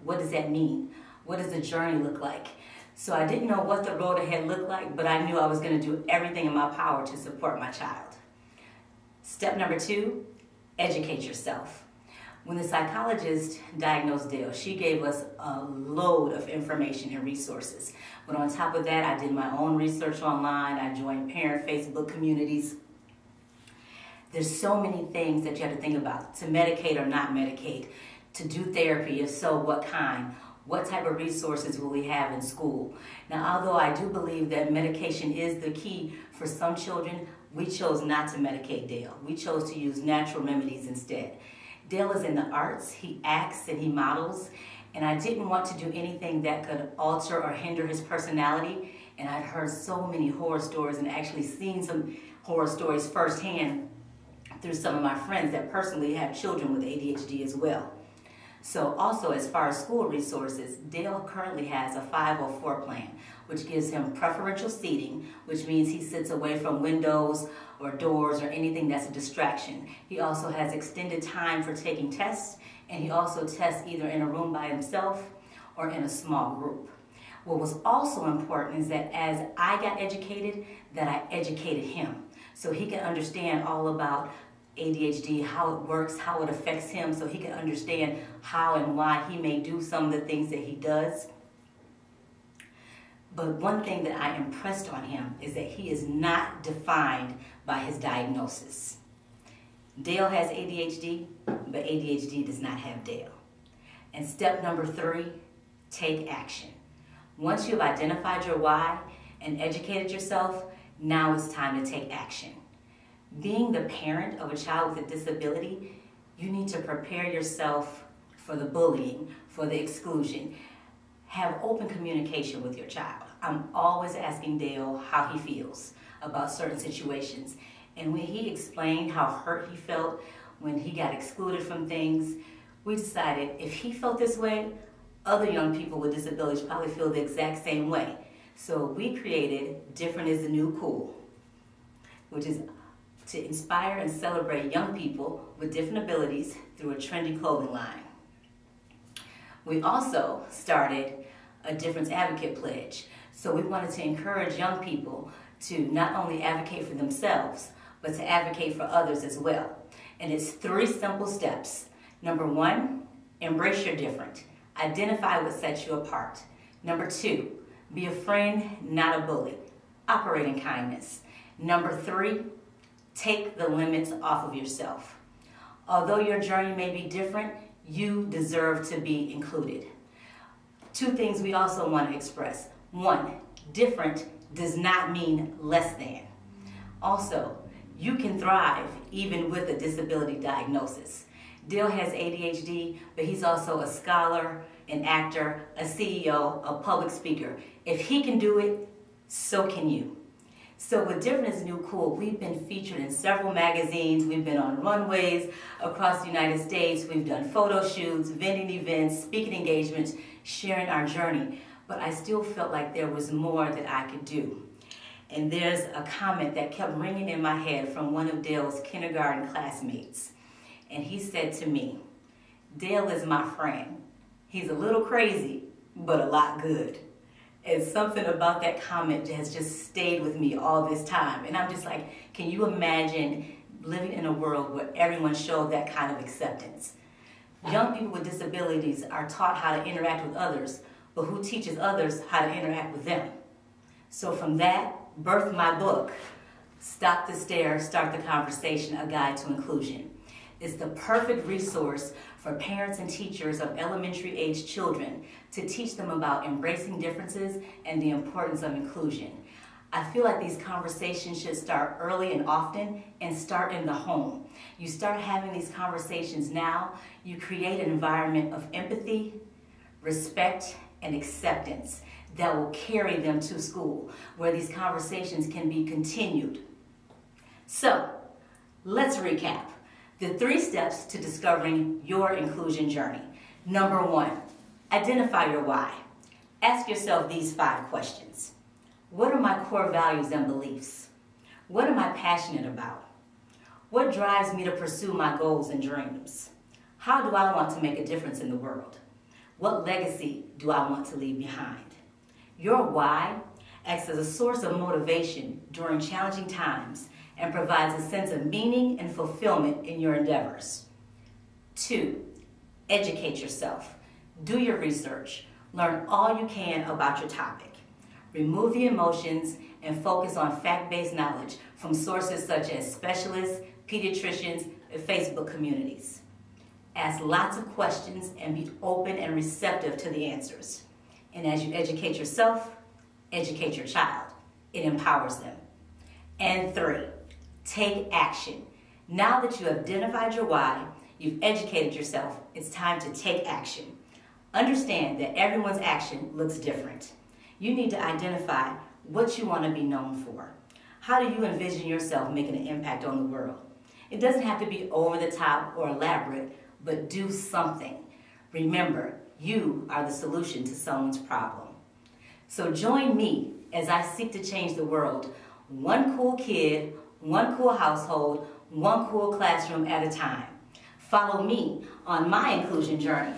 what does that mean? What does the journey look like? So I didn't know what the road ahead looked like, but I knew I was going to do everything in my power to support my child. Step number 2, educate yourself. When the psychologist diagnosed Dale, she gave us a load of information and resources. But on top of that, I did my own research online. I joined parent Facebook communities. There's so many things that you have to think about, to medicate or not medicate, to do therapy, if so, what kind, what type of resources will we have in school. Now, although I do believe that medication is the key for some children, we chose not to medicate Dale. We chose to use natural remedies instead. Dale is in the arts, he acts and he models, and I didn't want to do anything that could alter or hinder his personality. And I'd heard so many horror stories and actually seen some horror stories firsthand through some of my friends that personally have children with ADHD as well. So also, as far as school resources, Dale currently has a 504 plan, which gives him preferential seating, which means he sits away from windows or doors or anything that's a distraction. He also has extended time for taking tests, and he also tests either in a room by himself or in a small group. What was also important is that as I got educated, that I educated him, so he can understand all about ADHD, how it works, how it affects him, so he can understand how and why he may do some of the things that he does. But one thing that I impressed on him is that he is not defined by his diagnosis. Dale has ADHD, but ADHD does not have Dale. And step number 3, take action. Once you've identified your why and educated yourself, now it's time to take action. Being the parent of a child with a disability, you need to prepare yourself for the bullying, for the exclusion. Have open communication with your child. I'm always asking Dale how he feels about certain situations. And when he explained how hurt he felt when he got excluded from things, we decided if he felt this way, other young people with disabilities probably feel the exact same way. So we created Different is the New Cool, which is to inspire and celebrate young people with different abilities through a trendy clothing line. We also started a Difference Advocate Pledge. So we wanted to encourage young people to not only advocate for themselves, but to advocate for others as well. And it's 3 simple steps. Number 1, embrace your different. Identify what sets you apart. Number 2, be a friend, not a bully. Operate in kindness. Number 3, take the limits off of yourself. Although your journey may be different, you deserve to be included. 2 things we also want to express. 1, different does not mean less than. Also, you can thrive even with a disability diagnosis. Dale has ADHD, but he's also a scholar, an actor, a CEO, a public speaker. If he can do it, so can you. So with Different is New Cool, we've been featured in several magazines. We've been on runways across the United States. We've done photo shoots, vending events, speaking engagements, sharing our journey. But I still felt like there was more that I could do. And there's a comment that kept ringing in my head from one of Dale's kindergarten classmates. And he said to me, "Dale is my friend. He's a little crazy, but a lot good." And something about that comment has just stayed with me all this time. And I'm just like, can you imagine living in a world where everyone showed that kind of acceptance? Young people with disabilities are taught how to interact with others, but who teaches others how to interact with them? So from that, birthed my book, Stop the Stare, Start the Conversation, A Guide to Inclusion. It's the perfect resource for parents and teachers of elementary age children to teach them about embracing differences and the importance of inclusion. I feel like these conversations should start early and often and start in the home. You start having these conversations now, you create an environment of empathy, respect, and acceptance that will carry them to school, where these conversations can be continued. So, let's recap. The 3 steps to discovering your inclusion journey. Number 1, identify your why. Ask yourself these 5 questions. What are my core values and beliefs? What am I passionate about? What drives me to pursue my goals and dreams? How do I want to make a difference in the world? What legacy do I want to leave behind? Your why acts as a source of motivation during challenging times and provides a sense of meaning and fulfillment in your endeavors. 2, Educate yourself. Do your research. Learn all you can about your topic. Remove the emotions and focus on fact-based knowledge from sources such as specialists, pediatricians, and Facebook communities. Ask lots of questions and be open and receptive to the answers. And as you educate yourself, educate your child. It empowers them. And 3, take action. Now that you have identified your why, you've educated yourself, it's time to take action. Understand that everyone's action looks different. You need to identify what you want to be known for. How do you envision yourself making an impact on the world? It doesn't have to be over the top or elaborate, but do something. Remember, you are the solution to someone's problem. So join me as I seek to change the world, one cool kid, one cool household, one cool classroom at a time. Follow me on my inclusion journey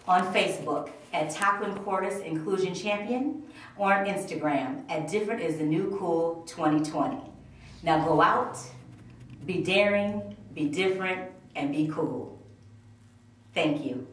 on Facebook at Taquin Portis Inclusion Champion, or on Instagram at Different is the New Cool 2020. Now go out, be daring, be different, and be cool. Thank you.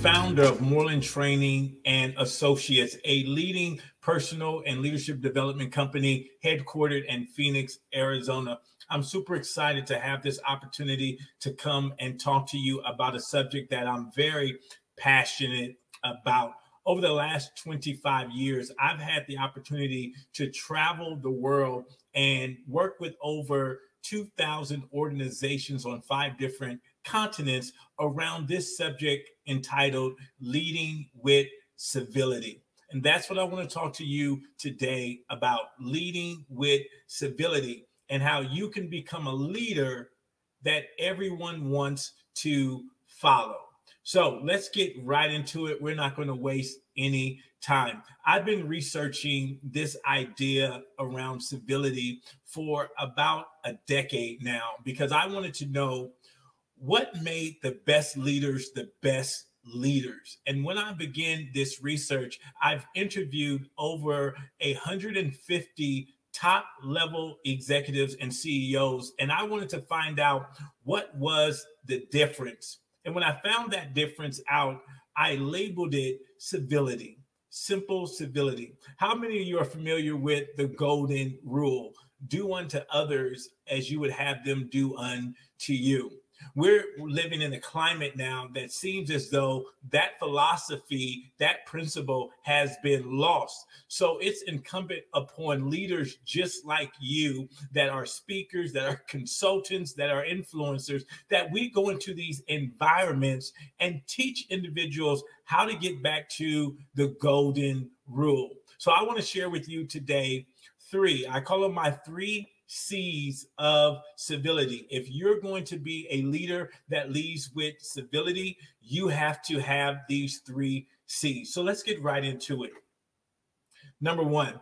Founder of Moreland Training and Associates, a leading personal and leadership development company headquartered in Phoenix, Arizona. I'm super excited to have this opportunity to come and talk to you about a subject that I'm very passionate about. Over the last 25 years, I've had the opportunity to travel the world and work with over 2,000 organizations on 5 different continents around this subject entitled Leading with Civility. And that's what I want to talk to you today about, leading with civility and how you can become a leader that everyone wants to follow. So let's get right into it. We're not going to waste any time. I've been researching this idea around civility for about a decade now because I wanted to know what made the best leaders the best leaders. And when I began this research, I've interviewed over 150 top level executives and CEOs, and I wanted to find out what was the difference. And when I found that difference out, I labeled it civility, simple civility. How many of you are familiar with the golden rule? Do unto others as you would have them do unto you. We're living in a climate now that seems as though that philosophy, that principle has been lost. So it's incumbent upon leaders just like you that are speakers, that are consultants, that are influencers, that we go into these environments and teach individuals how to get back to the golden rule. So I want to share with you today 3, I call them my 3 C's of civility. If you're going to be a leader that leads with civility, you have to have these 3 C's. So let's get right into it. Number 1,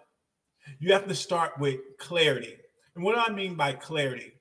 you have to start with clarity. And what do I mean by clarity?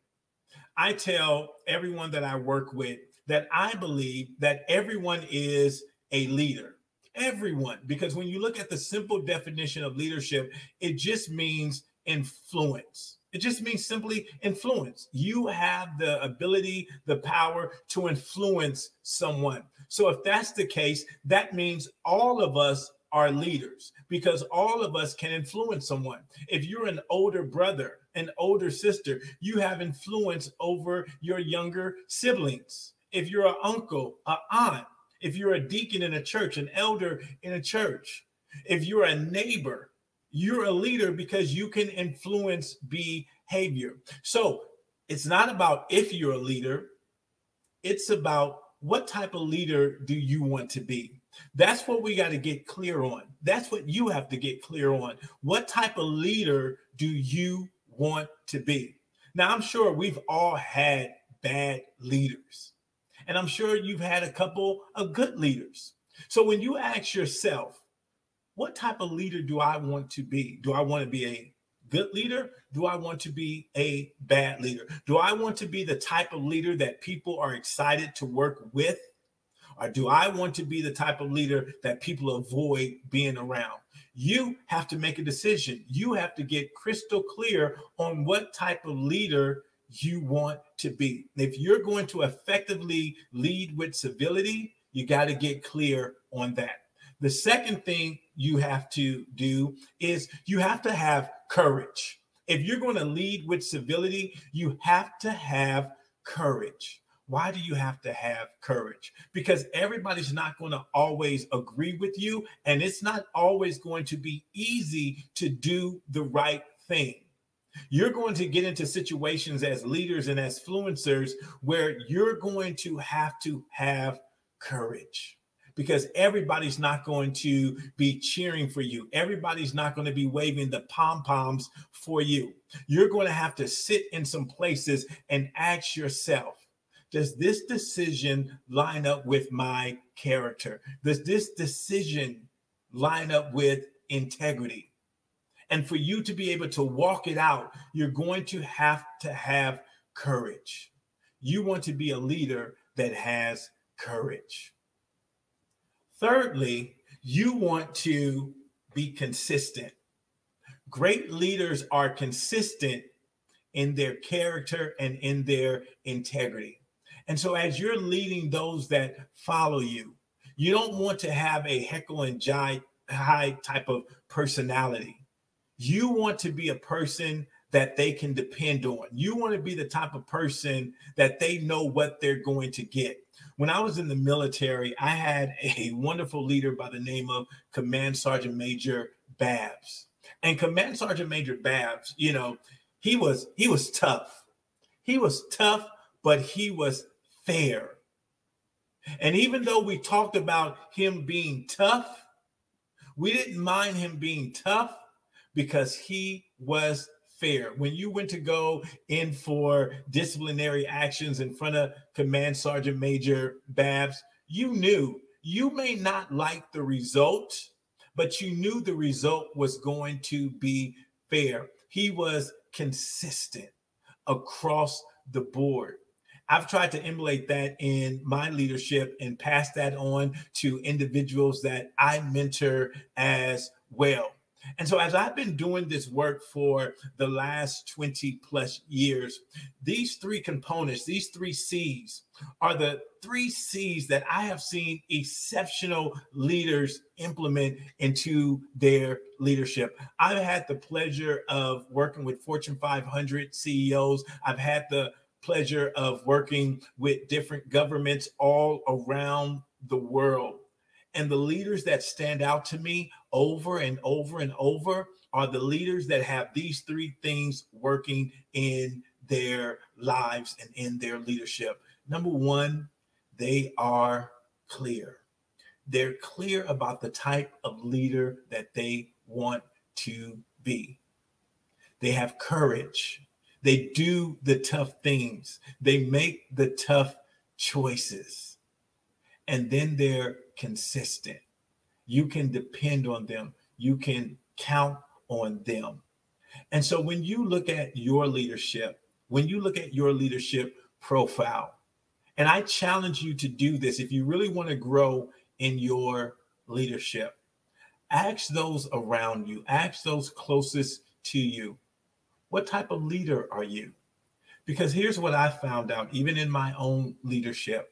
I tell everyone that I work with that I believe that everyone is a leader. Everyone, because when you look at the simple definition of leadership, it just means influence. It just means simply influence. You have the ability, the power to influence someone. So if that's the case, that means all of us are leaders because all of us can influence someone. If you're an older brother, an older sister, you have influence over your younger siblings. If you're an uncle, an aunt, if you're a deacon in a church, an elder in a church, if you're a neighbor, you're a leader because you can influence behavior. So it's not about if you're a leader, it's about what type of leader do you want to be? That's what we got to get clear on. That's what you have to get clear on. What type of leader do you want to be? Now, I'm sure we've all had bad leaders, and I'm sure you've had a couple of good leaders. So when you ask yourself, what type of leader do I want to be? Do I want to be a good leader? Do I want to be a bad leader? Do I want to be the type of leader that people are excited to work with? Or do I want to be the type of leader that people avoid being around? You have to make a decision. You have to get crystal clear on what type of leader you want to be. If you're going to effectively lead with civility, you got to get clear on that. The second thing you have to do is you have to have courage. If you're going to lead with civility, you have to have courage. Why do you have to have courage? Because everybody's not going to always agree with you, and it's not always going to be easy to do the right thing. You're going to get into situations as leaders and as influencers where you're going to have courage, because everybody's not going to be cheering for you. Everybody's not going to be waving the pom-poms for you. You're going to have to sit in some places and ask yourself, does this decision line up with my character? Does this decision line up with integrity? And for you to be able to walk it out, you're going to have courage. You want to be a leader that has courage. Thirdly, you want to be consistent. Great leaders are consistent in their character and in their integrity. And so as you're leading those that follow you, you don't want to have a Jekyll and Hyde type of personality. You want to be a person that they can depend on. You want to be the type of person that they know what they're going to get. When I was in the military, I had a wonderful leader by the name of Command Sergeant Major Babs. And Command Sergeant Major Babs, you know, he was tough. He was tough, but he was fair. And even though we talked about him being tough, we didn't mind him being tough because he was fair. When you went to go in for disciplinary actions in front of Command Sergeant Major Babs, you knew you may not like the result, but you knew the result was going to be fair. He was consistent across the board. I've tried to emulate that in my leadership and pass that on to individuals that I mentor as well. And so as I've been doing this work for the last 20 plus years, these three components, these three C's are the three C's that I have seen exceptional leaders implement into their leadership. I've had the pleasure of working with Fortune 500 CEOs. I've had the pleasure of working with different governments all around the world. And the leaders that stand out to me over and over and over are the leaders that have these three things working in their lives and in their leadership. Number one, they are clear. They're clear about the type of leader that they want to be. They have courage. They do the tough things. They make the tough choices. And then they're consistent. You can depend on them. You can count on them. And so when you look at your leadership, when you look at your leadership profile, and I challenge you to do this, if you really want to grow in your leadership, ask those around you, ask those closest to you, what type of leader are you? Because here's what I found out, even in my own leadership.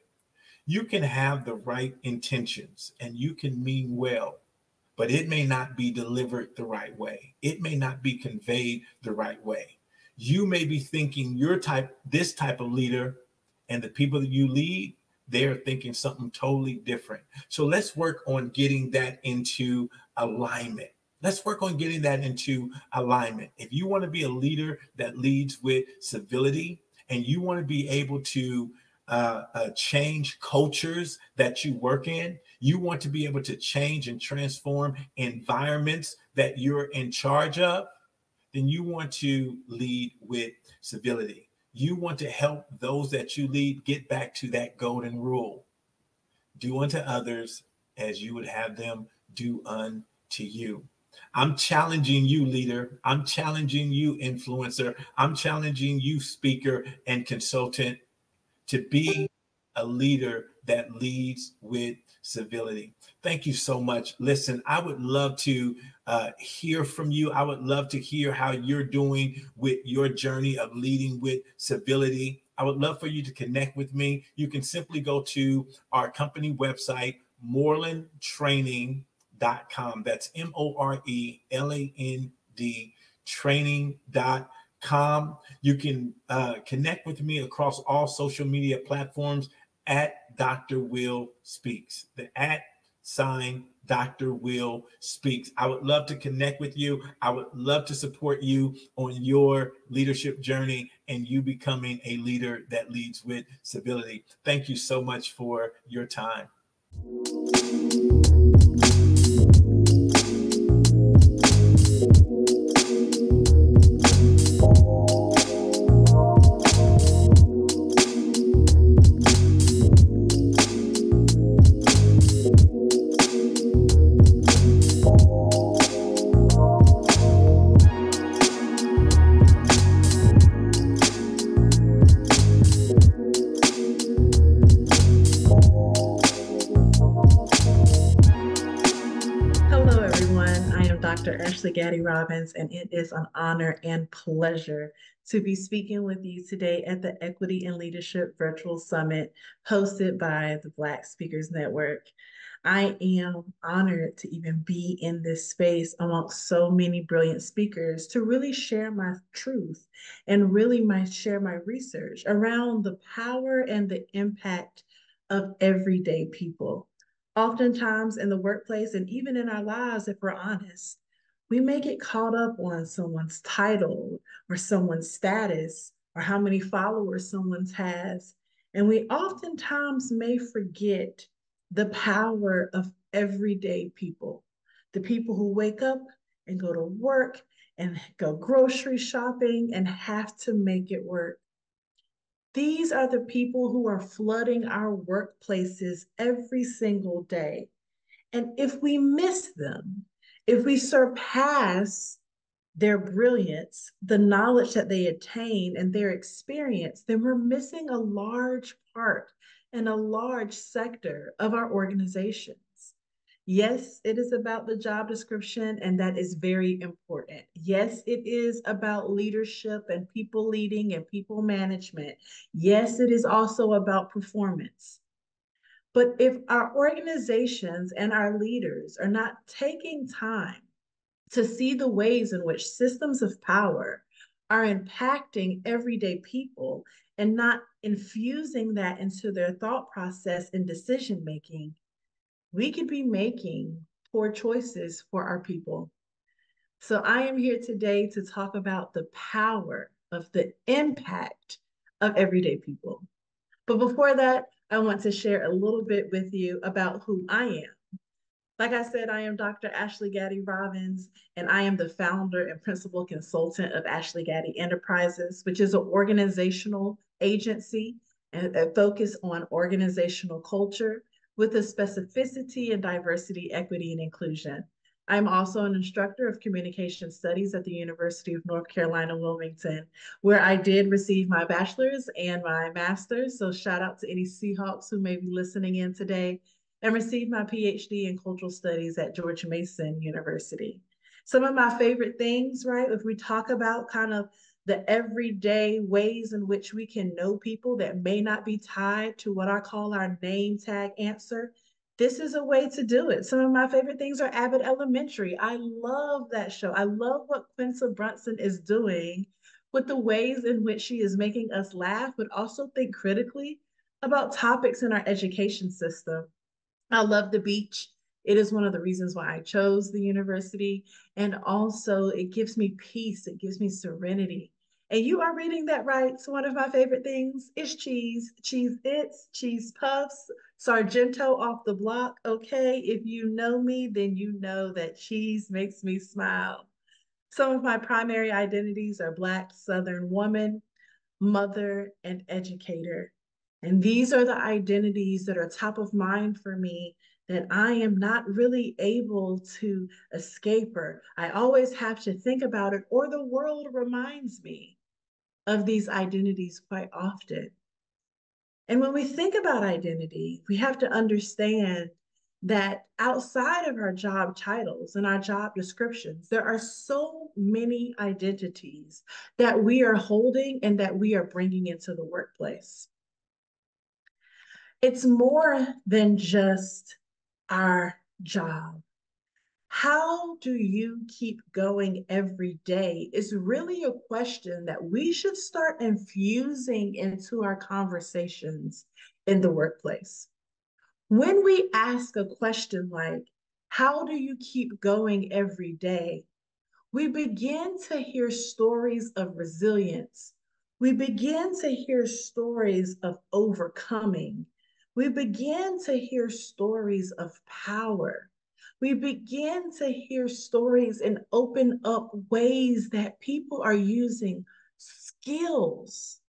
You can have the right intentions and you can mean well, but it may not be delivered the right way. It may not be conveyed the right way. You may be thinking this type of leader, and the people that you lead, they're thinking something totally different. So let's work on getting that into alignment. Let's work on getting that into alignment. If you want to be a leader that leads with civility, and you want to be able to change cultures that you work in, you want to be able to change and transform environments that you're in charge of, then you want to lead with civility. You want to help those that you lead get back to that golden rule. Do unto others as you would have them do unto you. I'm challenging you, leader. I'm challenging you, influencer. I'm challenging you, speaker and consultant, to be a leader that leads with civility. Thank you so much. Listen, I would love to hear from you. I would love to hear how you're doing with your journey of leading with civility. I would love for you to connect with me. You can simply go to our company website, morelandtraining.com. That's MORELAND training.com. You can connect with me across all social media platforms at Dr. Will Speaks. The at sign Dr. Will Speaks. I would love to connect with you. I would love to support you on your leadership journey and you becoming a leader that leads with civility. Thank you so much for your time. Ashley Gaddy Robbins, and it is an honor and pleasure to be speaking with you today at the Equity and Leadership Virtual Summit hosted by the Black Speakers Network. I am honored to even be in this space amongst so many brilliant speakers to really share my truth and really share my research around the power and the impact of everyday people. Oftentimes in the workplace and even in our lives, if we're honest, we may get caught up on someone's title or someone's status or how many followers someone has. And we oftentimes may forget the power of everyday people, the people who wake up and go to work and go grocery shopping and have to make it work. These are the people who are flooding our workplaces every single day. And if we miss them, if we surpass their brilliance, the knowledge that they attain and their experience, then we're missing a large part and a large sector of our organizations. Yes, it is about the job description, and that is very important. Yes, it is about leadership and people leading and people management. Yes, it is also about performance. But if our organizations and our leaders are not taking time to see the ways in which systems of power are impacting everyday people and not infusing that into their thought process and decision making, we could be making poor choices for our people. So I am here today to talk about the power of the impact of everyday people. But before that, I want to share a little bit with you about who I am. Like I said, I am Dr. Ashley Gaddy Robbins, and I am the founder and principal consultant of Ashley Gaddy Enterprises, which is an organizational agency and a focus on organizational culture with a specificity in diversity, equity, and inclusion. I'm also an instructor of communication studies at the University of North Carolina, Wilmington, where I did receive my bachelor's and my master's. So shout out to any Seahawks who may be listening in today, and received my PhD in cultural studies at George Mason University. Some of my favorite things, right? If we talk about kind of the everyday ways in which we can know people that may not be tied to what I call our name tag answer, this is a way to do it. Some of my favorite things are Abbott Elementary. I love that show. I love what Quinta Brunson is doing with the ways in which she is making us laugh, but also think critically about topics in our education system. I love the beach. It is one of the reasons why I chose the university. And also it gives me peace. It gives me serenity. And you are reading that right. So one of my favorite things is cheese, Cheez-Its, cheese puffs, Sargento off the block. Okay, if you know me, then you know that cheese makes me smile. Some of my primary identities are Black Southern woman, mother, and educator. And these are the identities that are top of mind for me that I am not really able to escape, or I always have to think about it, or the world reminds me of these identities quite often. And when we think about identity, we have to understand that outside of our job titles and our job descriptions, there are so many identities that we are holding and that we are bringing into the workplace. It's more than just our job. How do you keep going every day is really a question that we should start infusing into our conversations in the workplace. When we ask a question like, how do you keep going every day? We begin to hear stories of resilience. We begin to hear stories of overcoming. We begin to hear stories of power. We begin to hear stories and open up ways that people are using skills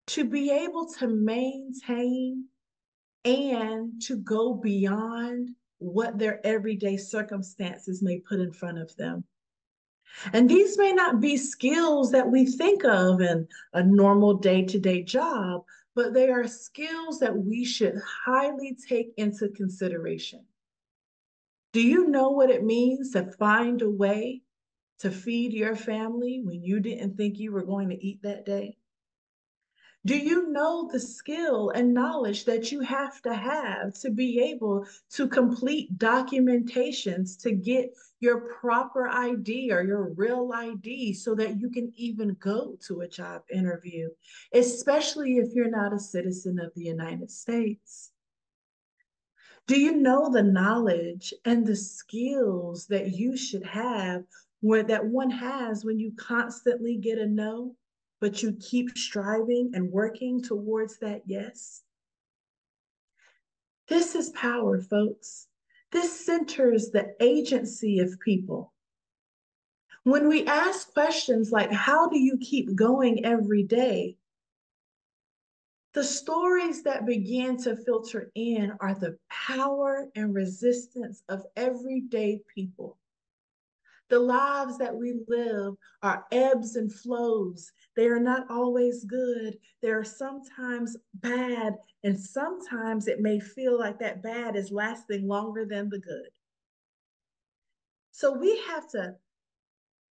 to be able to maintain and to go beyond what their everyday circumstances may put in front of them. And these may not be skills that we think of in a normal day-to-day job, but they are skills that we should highly take into consideration. Do you know what it means to find a way to feed your family when you didn't think you were going to eat that day? Do you know the skill and knowledge that you have to be able to complete documentations to get your proper ID or your real ID so that you can even go to a job interview, especially if you're not a citizen of the United States? Do you know the knowledge and the skills that you should have that one has when you constantly get a no, but you keep striving and working towards that yes? This is power, folks. This centers the agency of people. When we ask questions like, how do you keep going every day? The stories that begin to filter in are the power and resistance of everyday people. The lives that we live are ebbs and flows. They are not always good. They are sometimes bad, and sometimes it may feel like that bad is lasting longer than the good. So we have to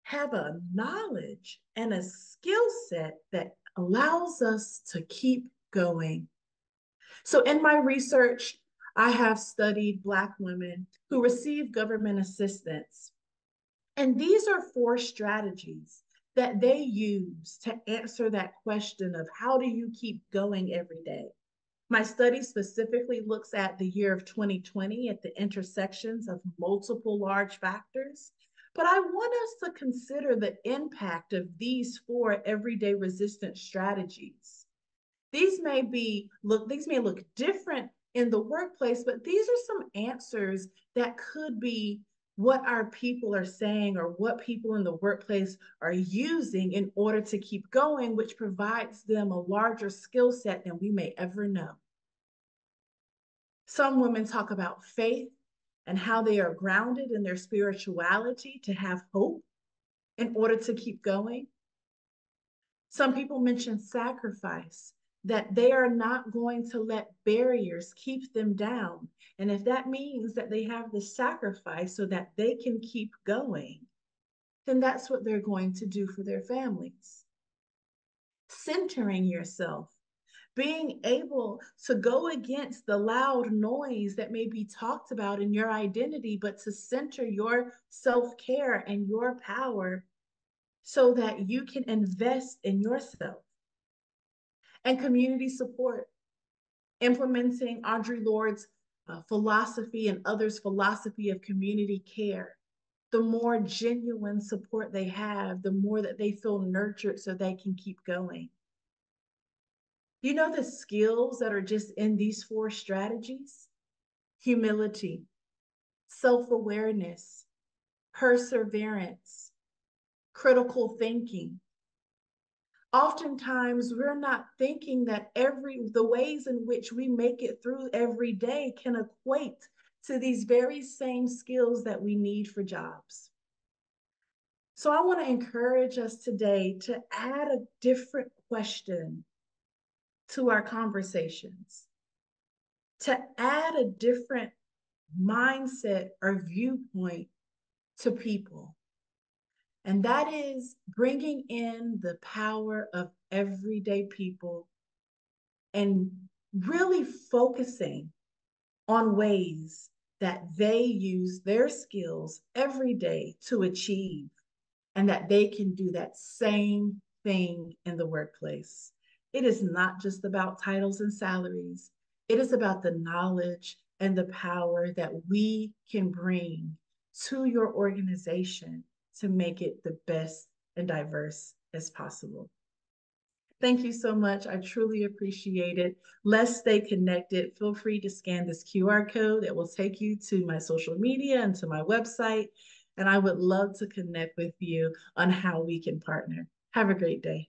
have a knowledge and a skill set that allows us to keep going. So in my research, I have studied Black women who receive government assistance. And these are 4 strategies that they use to answer that question of how do you keep going every day? My study specifically looks at the year of 2020 at the intersections of multiple large factors. But I want us to consider the impact of these 4 everyday resistance strategies. These may look different in the workplace, but these are some answers that could be what our people are saying or what people in the workplace are using in order to keep going, which provides them a larger skill set than we may ever know. Some women talk about faith and how they are grounded in their spirituality to have hope in order to keep going. Some people mention sacrifice, that they are not going to let barriers keep them down. And if that means that they have the sacrifice so that they can keep going, then that's what they're going to do for their families. Centering yourself, being able to go against the loud noise that may be talked about in your identity, but to center your self-care and your power so that you can invest in yourself. And community support, implementing Audre Lorde's philosophy and others' philosophy of community care. The more genuine support they have, the more that they feel nurtured so they can keep going. You know the skills that are just in these 4 strategies? Humility, self-awareness, perseverance, critical thinking. Oftentimes, we're not thinking that the ways in which we make it through every day can equate to these very same skills that we need for jobs. So I want to encourage us today to add a different question to our conversations, to add a different mindset or viewpoint to people. And that is bringing in the power of everyday people and really focusing on ways that they use their skills every day to achieve, and that they can do that same thing in the workplace. It is not just about titles and salaries. It is about the knowledge and the power that we can bring to your organization to make it the best and diverse as possible. Thank you so much. I truly appreciate it. Let's stay connected. Feel free to scan this QR code that will take you to my social media and to my website. And I would love to connect with you on how we can partner. Have a great day.